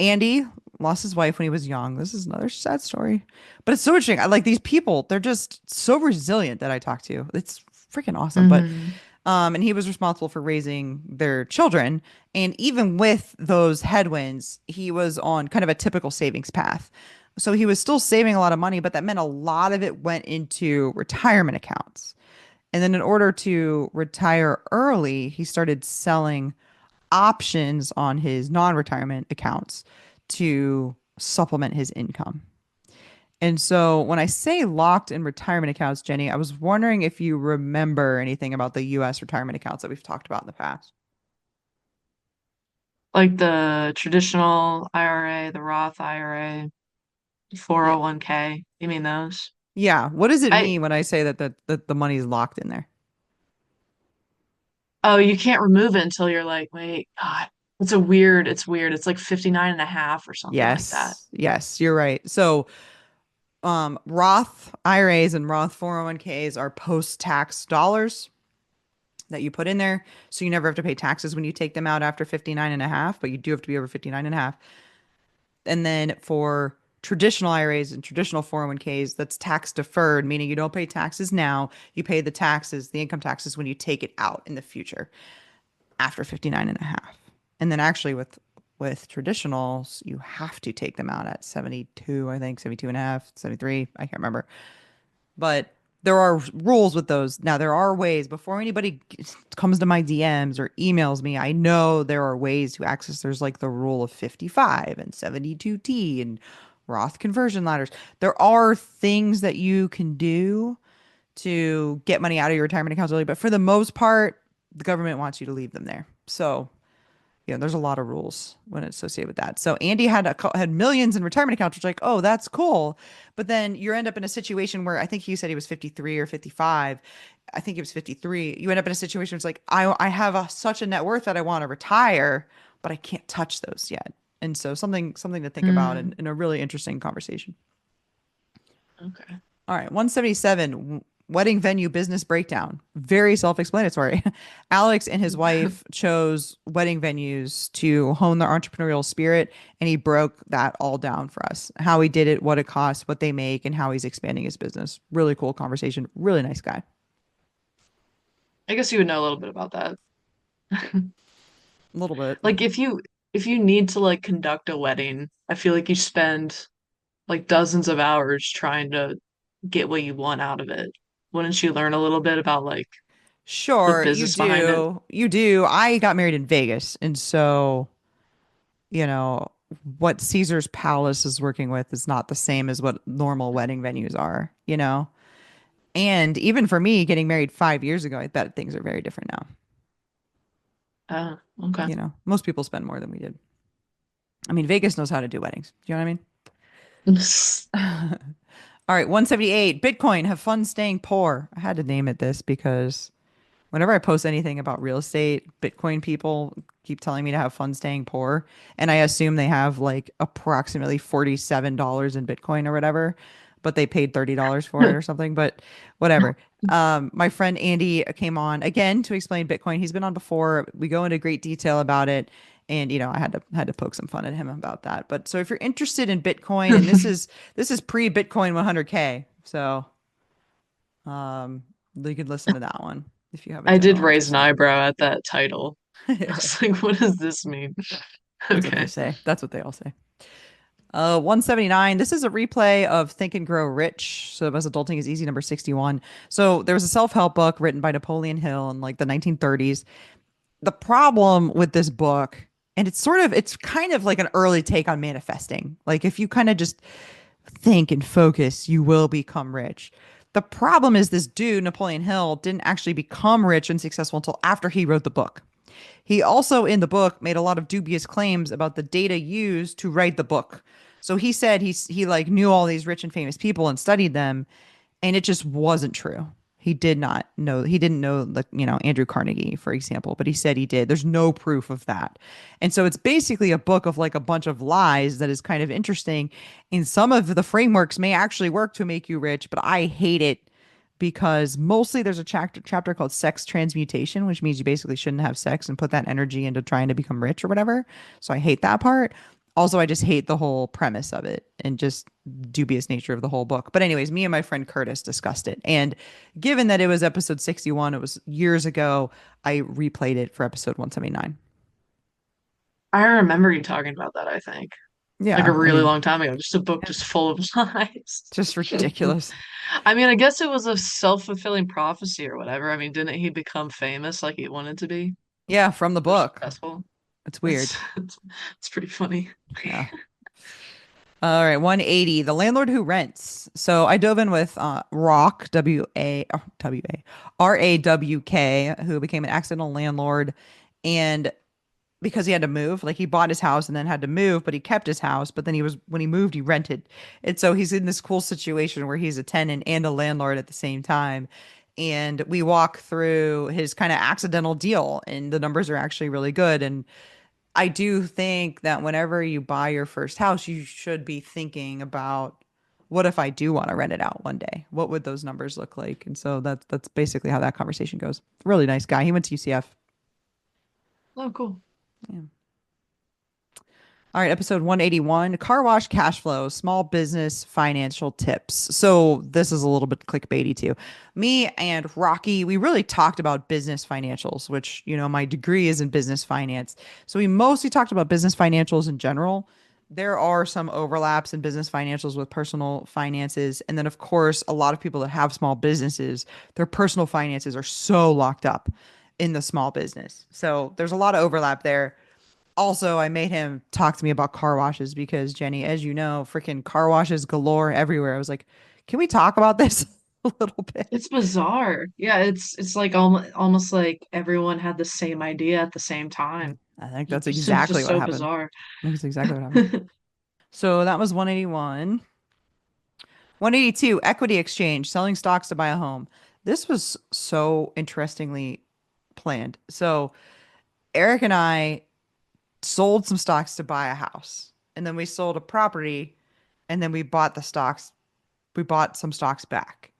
Andy lost his wife when he was young. This is another sad story. But it's so interesting. I like these people, they're just so resilient that I talk to. It's freaking awesome. But Hmm. and he was responsible for raising their children. And even with those headwinds, he was on kind of a typical savings path. So he was still saving a lot of money, but that meant a lot of it went into retirement accounts. And then in order to retire early, he started selling options on his non-retirement accounts to supplement his income. And so when I say locked in retirement accounts, Jenny, I was wondering if you remember anything about the US retirement accounts that we've talked about in the past. Like the traditional IRA, the Roth IRA, Yeah. 401k. You mean those? Yeah. What does it I mean when I say that the money is locked in there? Oh, you can't remove it until you're like, wait, God, it's weird. It's like 59 and a half or something like that. Yes. Yes, you're right. So Roth IRAs and Roth 401ks are post-tax dollars that you put in there. So you never have to pay taxes when you take them out after 59 and a half, but you do have to be over 59 and a half. And then for traditional IRAs and traditional 401ks, that's tax deferred, meaning you don't pay taxes now. You pay the taxes, the income taxes, when you take it out in the future after 59 and a half. And then actually with traditionals, you have to take them out at 72, I think, 72 and a half, 73. I can't remember. But there are rules with those. Now, there are ways before anybody comes to my DMs or emails me. I know there are ways to access. There's like the rule of 55 and 72T and Roth conversion ladders. There are things that you can do to get money out of your retirement accounts early, but for the most part, the government wants you to leave them there. So there's a lot of rules when it's associated with that. So Andy had millions in retirement accounts, which is like, oh, that's cool. But then you end up in a situation where I think you said he was 53 or 55. I think he was 53. You end up in a situation where it's like, I have such a net worth that I want to retire, but I can't touch those yet. And so something to think about Mm, in a really interesting conversation. okay. All right, 177, wedding venue business breakdown. Very self-explanatory. Alex and his wife chose wedding venues to hone their entrepreneurial spirit, and he broke that all down for us. How he did it, what it costs, what they make, and how he's expanding his business. Really cool conversation. Really nice guy. I guess you would know a little bit about that. A little bit. Like if you need to like conduct a wedding, I feel like you spend like dozens of hours trying to get what you want out of it. Wouldn't you learn a little bit about like the Sure, you business behind it? do. You do. I got married in Vegas, and so, you know, what Caesar's Palace is working with is not the same as what normal wedding venues are. And even for me, getting married 5 years ago, I bet things are very different now. Okay. Most people spend more than we did. I mean, Vegas knows how to do weddings. Do you know what I mean? All right, 178. Bitcoin, have fun staying poor. I had to name it this because whenever I post anything about real estate, Bitcoin people keep telling me to have fun staying poor. And I assume they have like approximately $47 in Bitcoin or whatever, but they paid $30 for it or something. But whatever. My friend Andy came on again to explain Bitcoin. He's been on before. We go into great detail about it. And I had to poke some fun at him about that. But so if you're interested in Bitcoin, and this is pre-Bitcoin 100K. So um, you could listen to that one if you have a I did general raise interest an in it. eyebrow at that title. I was like, what does this mean? That's what they Okay. say. That's what they all say. 179. This is a replay of Think and Grow Rich. So as adulting is easy, number 61. So there was a self-help book written by Napoleon Hill in like the 1930s. The problem with this book, and it's kind of like an early take on manifesting. Like if you kind of just think and focus, you will become rich. The problem is this dude, Napoleon Hill, didn't actually become rich and successful until after he wrote the book. He also in the book made a lot of dubious claims about the data used to write the book. So he said he like knew all these rich and famous people and studied them, and it just wasn't true. He did not know. He didn't know, like, Andrew Carnegie, for example, but he said he did. There's no proof of that. And so it's basically a book of like a bunch of lies that is kind of interesting. And some of the frameworks may actually work to make you rich, but I hate it because mostly there's a chapter called sex transmutation, which means you basically shouldn't have sex and put that energy into trying to become rich or whatever. So I hate that part. Also, I just hate the whole premise of it and just dubious nature of the whole book. But anyways, me and my friend Curtis discussed it. And given that it was episode 61, it was years ago, I replayed it for episode 179. I remember you talking about that, I think. Like a Yeah, I really mean, long time ago. Just a book yeah, just full of lies. just ridiculous. I mean, I guess it was a self-fulfilling prophecy or whatever. I mean, didn't he become famous like he wanted to be Yeah, from the or book. successful? It's It's weird. it's pretty funny. Yeah. All right, 180, The Landlord Who Rents. So I dove in with Rock, W-A-R-A-W-K, who became an accidental landlord. And because he had to move, like he bought his house and then had to move, but he kept his house. But then when he moved, he rented. And so he's in this cool situation where he's a tenant and a landlord at the same time. And we walk through his kind of accidental deal, and the numbers are actually really good. And I do think that whenever you buy your first house, you should be thinking about what if I do want to rent it out one day? What would those numbers look like? And so that's basically how that conversation goes. Really nice guy. He went to UCF. Oh, cool. Yeah. All right, episode 181, Car Wash Cash Flow, Small Business Financial Tips. So this is a little bit clickbaity too. Me and Rocky, we really talked about business financials, which, my degree is in business finance. So we mostly talked about business financials in general. There are some overlaps in business financials with personal finances. And then, of course, a lot of people that have small businesses, their personal finances are so locked up in the small business. So there's a lot of overlap there. Also, I made him talk to me about car washes because Jenny, as you know, freaking car washes galore everywhere. I was like, can we talk about this a little bit? It's bizarre. Yeah, it's like almost like everyone had the same idea at the same time. I think It's that's just it's exactly just what so happened. bizarre. I think that's exactly what happened. So that was 181. 182, equity exchange, selling stocks to buy a home. This was so interestingly planned. So Eric and I sold some stocks to buy a house, and then we sold a property, and then we bought the stocks. We bought some stocks back.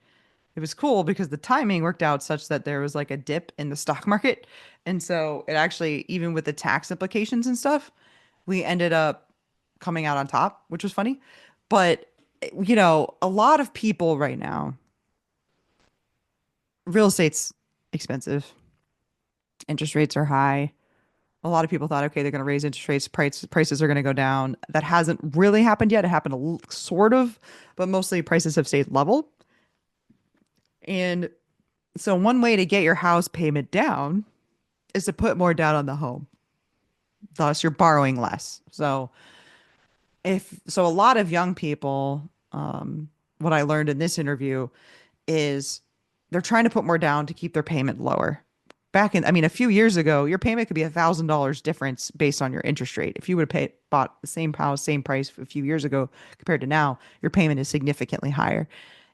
It was cool because the timing worked out such that there was like a dip in the stock market. And so it actually, even with the tax implications and stuff, we ended up coming out on top, which was funny. But, a lot of people right now, real estate's expensive, interest rates are high. A lot of people thought, okay, they're going to raise interest rates, prices are going to go down. That hasn't really happened yet. It happened sort of, but mostly prices have stayed level. And so one way to get your house payment down is to put more down on the home. Thus, you're borrowing less. So a lot of young people, what I learned in this interview is they're trying to put more down to keep their payment lower. I mean, a few years ago, your payment could be $1,000 difference based on your interest rate. If you would have bought the same house, same price a few years ago compared to now, your payment is significantly higher.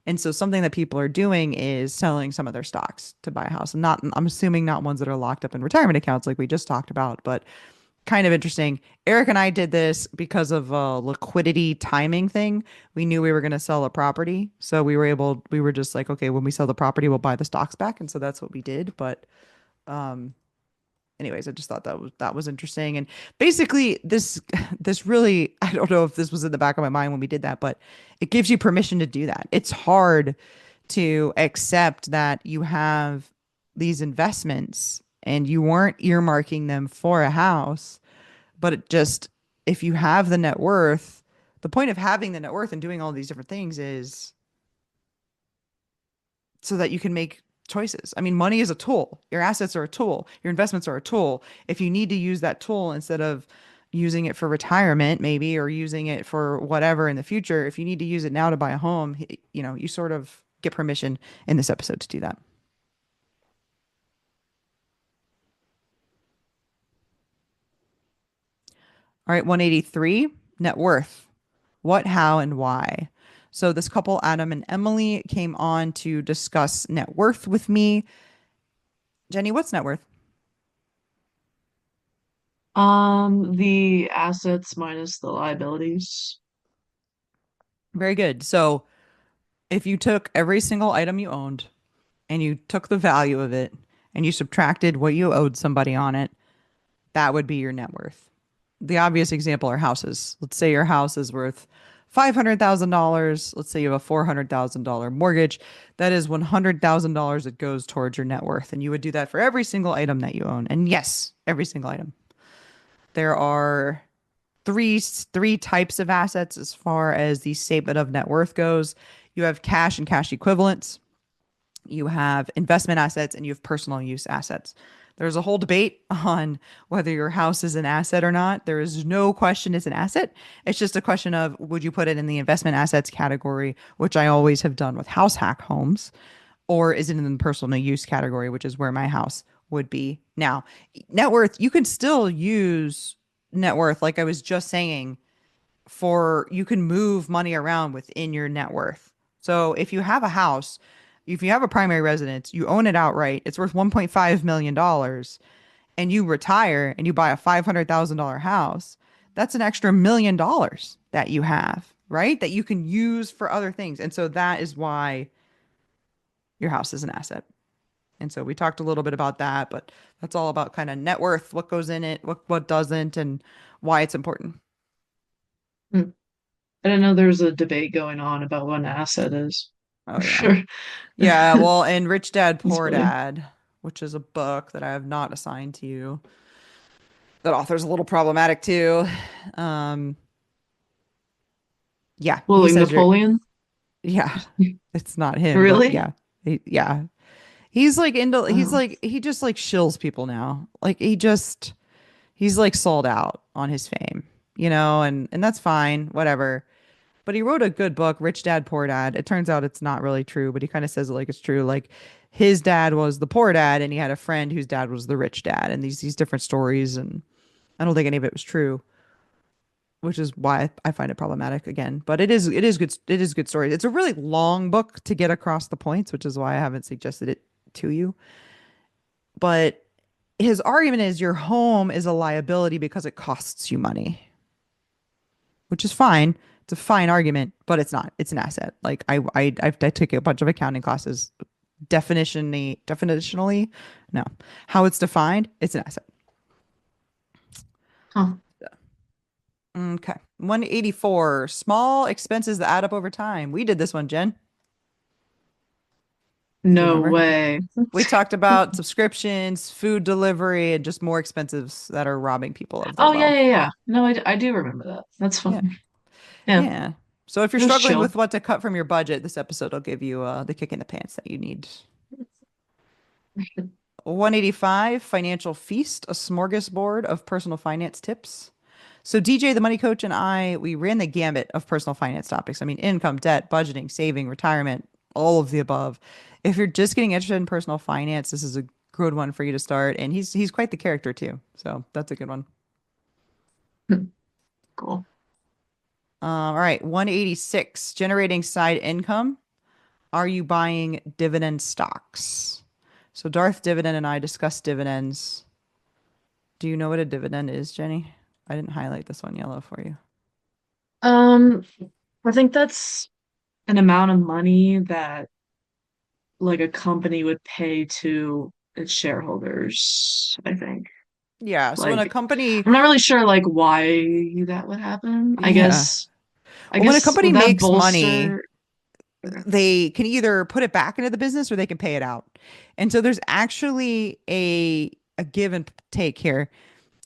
And so something that people are doing is selling some of their stocks to buy a house. And not, I'm assuming not ones that are locked up in retirement accounts like we just talked about, but kind of interesting. Eric and I did this because of a liquidity timing thing. We knew we were going to sell a property. So we were just like, okay, when we sell the property, we'll buy the stocks back. And so that's what we did. But um, anyways, I just thought that was interesting. And basically this really, I don't know if this was in the back of my mind when we did that, but it gives you permission to do that. It's hard to accept that you have these investments and you weren't earmarking them for a house, but it just, if you have the net worth, the point of having the net worth and doing all these different things is so that you can make choices. I mean, money is a tool. Your assets are a tool. Your investments are a tool. If you need to use that tool instead of using it for retirement, maybe, or using it for whatever in the future, if you need to use it now to buy a home, you sort of get permission in this episode to do that. All right, 183, net worth. What, how, and why. So this couple, Adam and Emily, came on to discuss net worth with me. Jenny, what's net worth? The assets minus the liabilities. Very good. So if you took every single item you owned and you took the value of it and you subtracted what you owed somebody on it, that would be your net worth. The obvious example are houses. Let's say your house is worth $500,000. Let's say you have a $400,000 mortgage. That is $100,000 that goes towards your net worth. And you would do that for every single item that you own. And yes, every single item. There are three types of assets as far as the statement of net worth goes. You have cash and cash equivalents, you have investment assets, and you have personal use assets. There's a whole debate on whether your house is an asset or not. There is no question it's an asset. It's just a question of would you put it in the investment assets category, which I always have done with house hack homes, or is it in the personal use category, which is where my house would be now. Net worth, you can still use net worth, like I was just saying, for you can move money around within your net worth. So if you have a house, if you have a primary residence, you own it outright, it's worth $1.5 million dollars, and you retire and you buy a $500,000 house, that's an extra $1 million that you have, right? That you can use for other things. And so that is why your house is an asset. And so we talked a little bit about that, but that's all about kind of net worth, what goes in it, what doesn't, and why it's important. Hmm. I didn't know there was a debate going on about what an asset is. Oh For yeah. sure. Yeah, well, and Rich Dad That's Poor funny. Dad, which is a book that I have not assigned to you. That author's a little problematic too. Um, yeah, Well, he like says you're Napoleon? yeah, it's not him, but Really? yeah. Yeah. He's like into he's Oh. like he just like shills people now. Like he's like sold out on his fame, and that's fine, whatever. But he wrote a good book, Rich Dad Poor Dad. It turns out it's not really true, but he kind of says it like it's true. Like his dad was the poor dad, and he had a friend whose dad was the rich dad, and these different stories. And I don't think any of it was true, which is why I find it problematic again. But it is good. It is good stories. It's a really long book to get across the points, which is why I haven't suggested it to you. But his argument is your home is a liability because it costs you money, which is fine. It's a fine argument, but it's not. It's an asset. Like I took a bunch of accounting classes. Definitionally, no. How it's defined, it's an asset. Huh. Okay. 184. Small expenses that add up over time. We did this one, Jen. Do you No remember? way. We talked about subscriptions, food delivery, and just more expenses that are robbing people of their Oh, yeah, wealth. yeah, yeah. No, I do remember that. That's Yeah. fun. Yeah, Yeah. So if you're it was struggling chill. with what to cut from your budget, this episode will give you the kick in the pants that you need. 185, Financial Feast, a smorgasbord of personal finance tips. So DJ, the money coach, and I, we ran the gambit of personal finance topics. I mean, income, debt, budgeting, saving, retirement, all of the above. If you're just getting interested in personal finance, this is a good one for you to start. And he's quite the character too. So that's a good one. Cool. All right, 186, generating side income. Are you buying dividend stocks? So Darth Dividend and I discussed dividends. Do you know what a dividend is, Jenny? I didn't highlight this one yellow for you. Um, I think that's an amount of money that like a company would pay to its shareholders, I think. Yeah, so when a Like, company, I'm not really sure like why that would happen. I yeah. guess I Well, when a guess company would that makes money, bolster. Okay. they can either put it back into the business or they can pay it out. And so there's actually a give and take here.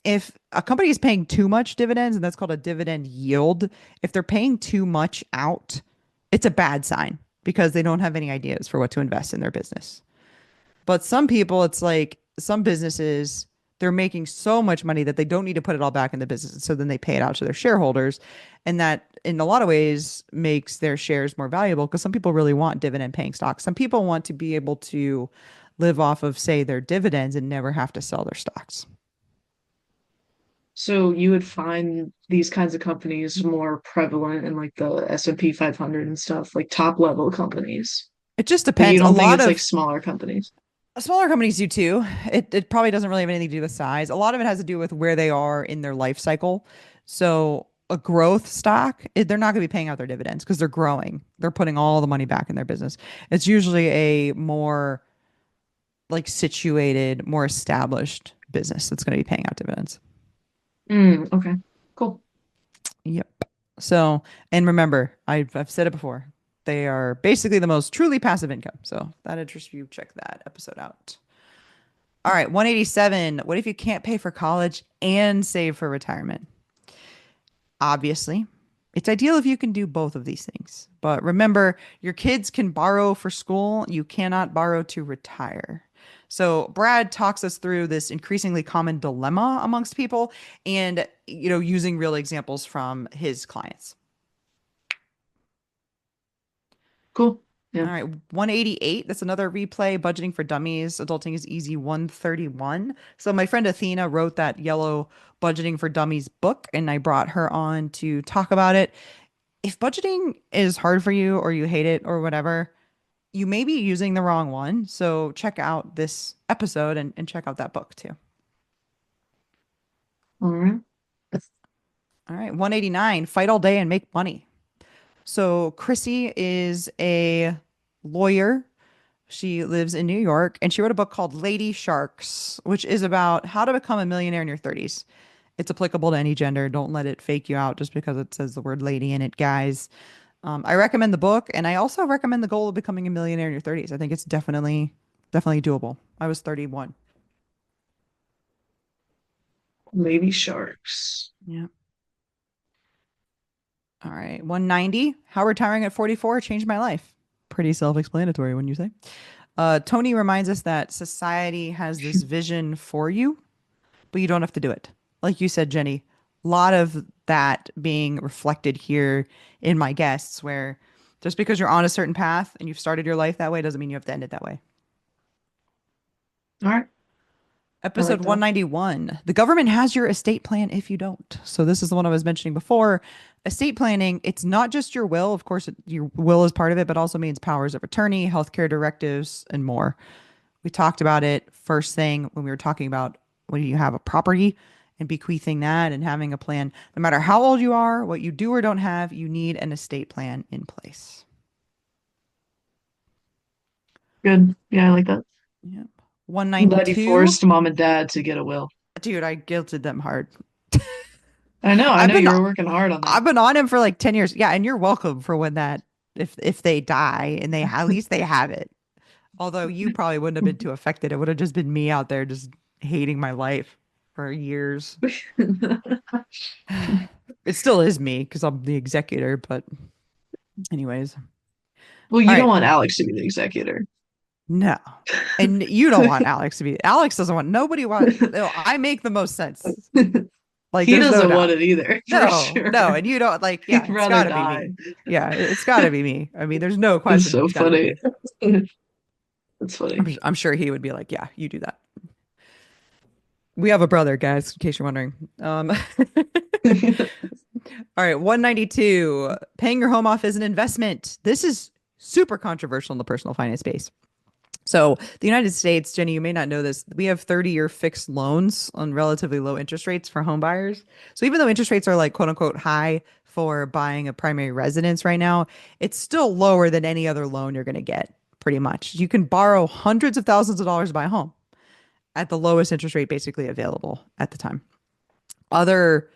If a company is paying too much dividends, and that's called a dividend yield, if they're paying too much out, it's a bad sign because they don't have any ideas for what to invest in their business. But some people, it's like some businesses, they're making so much money that they don't need to put it all back in the business. So then they pay it out to their shareholders. And that, in a lot of ways, makes their shares more valuable because some people really want dividend paying stocks. Some people want to be able to live off of, say, their dividends and never have to sell their stocks. So you would find these kinds of companies more prevalent in like the S&P 500 and stuff, like top level companies. It just Like you depends. A don't think lot it's like of smaller companies. smaller companies do too. It probably doesn't really have anything to do with size. A lot of it has to do with where they are in their life cycle. So a growth stock, they're not going to be paying out their dividends because they're growing. They're putting all the money back in their business. It's usually a more like situated, more established business that's going to be paying out dividends. Okay. Cool. Yep. So, and remember, I've said it before. They are basically the most truly passive income. So that interests you, check that episode out. All right, 187. What if you can't pay for college and save for retirement? Obviously, it's ideal if you can do both of these things. But remember, your kids can borrow for school, you cannot borrow to retire. So Brad talks us through this increasingly common dilemma amongst people and using real examples from his clients. Cool. Yeah. All right, 188. That's another replay. Budgeting for Dummies. Adulting is easy. 131. So my friend Athena wrote that yellow Budgeting for Dummies book, and I brought her on to talk about it. If budgeting is hard for you or you hate it or whatever, you may be using the wrong one. So check out this episode and check out that book too. All right. All right, 189. Fight all day and make money. So Chrissy is a lawyer. She lives in New York and she wrote a book called Lady Sharks, which is about how to become a millionaire in your 30s. It's applicable to any gender. Don't let it fake you out just because it says the word lady in it, guys. I recommend the book and I also recommend the goal of becoming a millionaire in your 30s. I think it's definitely doable. I was 31. Lady sharks. Yeah. All right. 190. How retiring at 44 changed my life. Pretty self-explanatory when you say. Tony reminds us that society has this vision for you, but you don't have to do it. Like you said, Jenny, a lot of that being reflected here in my guests, where just because you're on a certain path and you've started your life that way doesn't mean you have to end it that way. All right. I like Episode that. 191. The government has your estate plan if you don't. So this is the one I was mentioning before. Estate planning, it's not just your will. Of course, your will is part of it, but also means powers of attorney, healthcare directives, and more. We talked about it first thing when we were talking about when you have a property and bequeathing that and having a plan. No matter how old you are, what you do or don't have, you need an estate plan in place. Good. Yeah, I like that. Yep. I'm glad you 192. forced mom and dad to get a will. Dude, I guilted them hard. I I've know been you were working hard on that. I've been on him for like 10 years. Yeah, and you're welcome for when that if they die and they at least they have it. Although you probably wouldn't have been too affected. It would have just been me out there just hating my life for years. It still is me because I'm the executor, but anyways. Well, All you don't right. want Alex to be the executor. No. And you don't want Alex to be Alex doesn't want nobody want no, I make the most sense. Like He there's no doesn't want doubt. it either, for No, no, sure. and you don't like, yeah, He'd it's rather gotta be die. me. Yeah, it's gotta be me. I mean, there's no It's question so it's gotta be funny. me. That's funny. I'm sure he would be like, yeah, you do that. We have a brother, guys, in case you're wondering. All right, 192. Paying your home off is an investment. This is super controversial in the personal finance space. So, the United States, Jenny, you may not know this, we have 30-year fixed loans on relatively low interest rates for home buyers. So, even though interest rates are like quote unquote high for buying a primary residence right now, it's still lower than any other loan you're going to get, pretty much. You can borrow hundreds of thousands of dollars to buy a home at the lowest interest rate basically available at the time. Other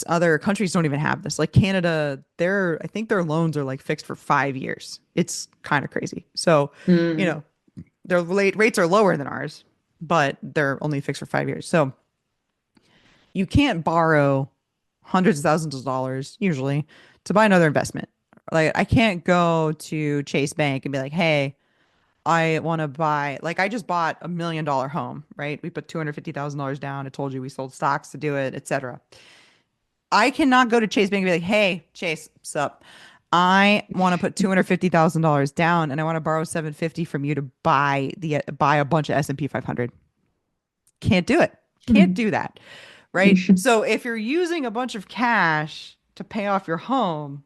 other countries don't even have this. Like Canada, I think their loans are like fixed for 5 years. It's kind of crazy. So, you Mm. know, their rates are lower than ours, but they're only fixed for 5 years. So you can't borrow hundreds of thousands of dollars usually to buy another investment. Like I can't go to Chase Bank and be like, hey, I want to buy, like, I just bought $1 million home, right? We put $250,000 down. I told you we sold stocks to do it, etc. I cannot go to Chase Bank and be like, hey, Chase, sup? I want to put $250,000 down and I want to borrow 750 from you to buy a bunch of S&P 500. Can't do it. Can't do that. right? So if you're using a bunch of cash to pay off your home,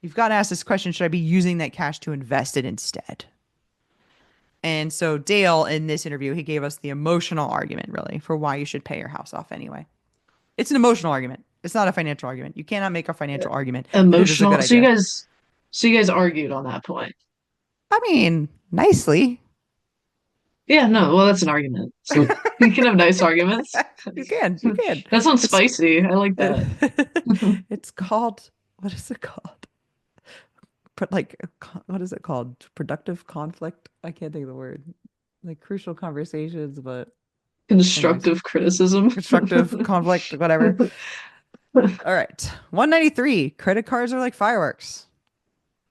you've got to ask this question, should I be using that cash to invest it instead? And so Dale, in this interview, he gave us the emotional argument, really, for why you should pay your house off anyway. It's an emotional argument. It's not a financial argument. You cannot make a financial argument that it is a good Emotional. idea. So you guys argued on that point. I mean, nicely. Yeah, no, well, that's an argument. So you can have nice arguments. You can. You can. That sounds It's spicy. I like that. it's called, what is it called? Like, what is it called? Productive conflict? I can't think of the word. Like crucial conversations, but anyways, Constructive criticism. constructive conflict, whatever. All right. 193. Credit cards are like fireworks.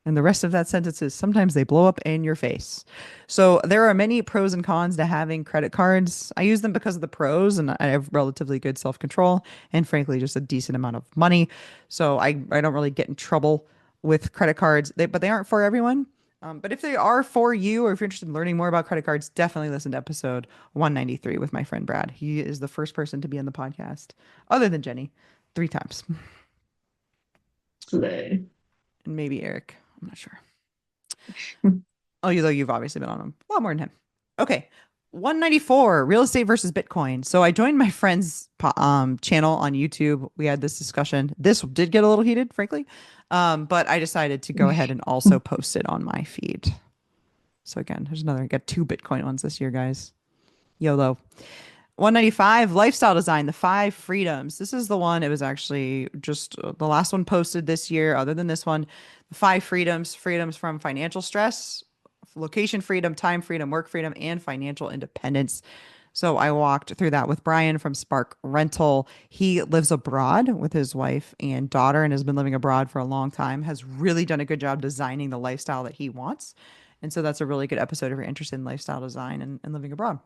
And the rest of that sentence is sometimes they blow up in your face. So there are many pros and cons to having credit cards. I use them because of the pros, and I have relatively good self-control and frankly just a decent amount of money. So I don't really get in trouble with credit cards. But they aren't for everyone. But if they are for you, or if you're interested in learning more about credit cards, definitely listen to episode 193 with my friend Brad. He is the first person to be on the podcast, other than Jenny, 3 times, Slay. and maybe Eric. I'm not sure. Although you've obviously been on them a lot more than him. Okay. 194, real estate versus Bitcoin. So I joined my friend's channel on YouTube. We had this discussion. This did get a little heated, frankly. But I decided to go ahead and also post it on my feed. So again, there's another, I got 2 Bitcoin ones this year, guys. YOLO. 195, lifestyle design, the 5 freedoms. This is the one, it was actually just the last one posted this year, other than this one. The 5 freedoms, freedoms from financial stress, location freedom, time freedom, work freedom, and financial independence. So I walked through that with Brian from Spark Rental. He lives abroad with his wife and daughter and has been living abroad for a long time, has really done a good job designing the lifestyle that he wants. And so that's a really good episode if you're interested in lifestyle design and living abroad.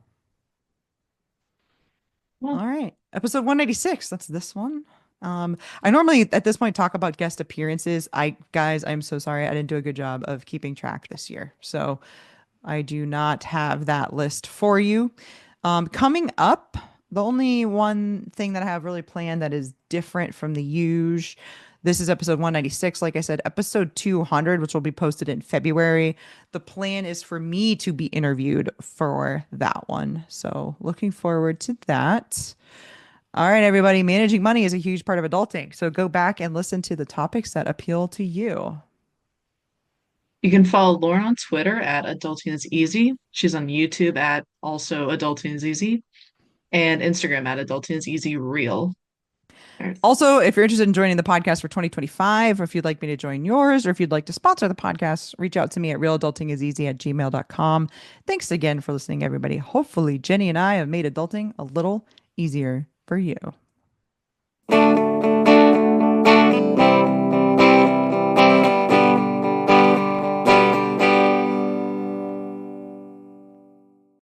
Well, All right. Episode 186. That's this one. I normally at this point talk about guest appearances. Guys, I'm so sorry. I didn't do a good job of keeping track this year. So I do not have that list for you. Coming up, the only one thing that I have really planned that is different from the usual. This is episode 196. Like I said, episode 200, which will be posted in February. The plan is for me to be interviewed for that one. So looking forward to that. All right, everybody. Managing money is a huge part of adulting. So go back and listen to the topics that appeal to you. you can follow Lauren on Twitter at Adulting is Easy. She's on YouTube at also Adulting is Easy and Instagram at Adulting is Easy Real. All right. Also, if you're interested in joining the podcast for 2025, or if you'd like me to join yours, or if you'd like to sponsor the podcast, reach out to me at realadultingiseasy@gmail.com. Thanks again for listening, everybody. Hopefully, Jenny and I have made adulting a little easier for you.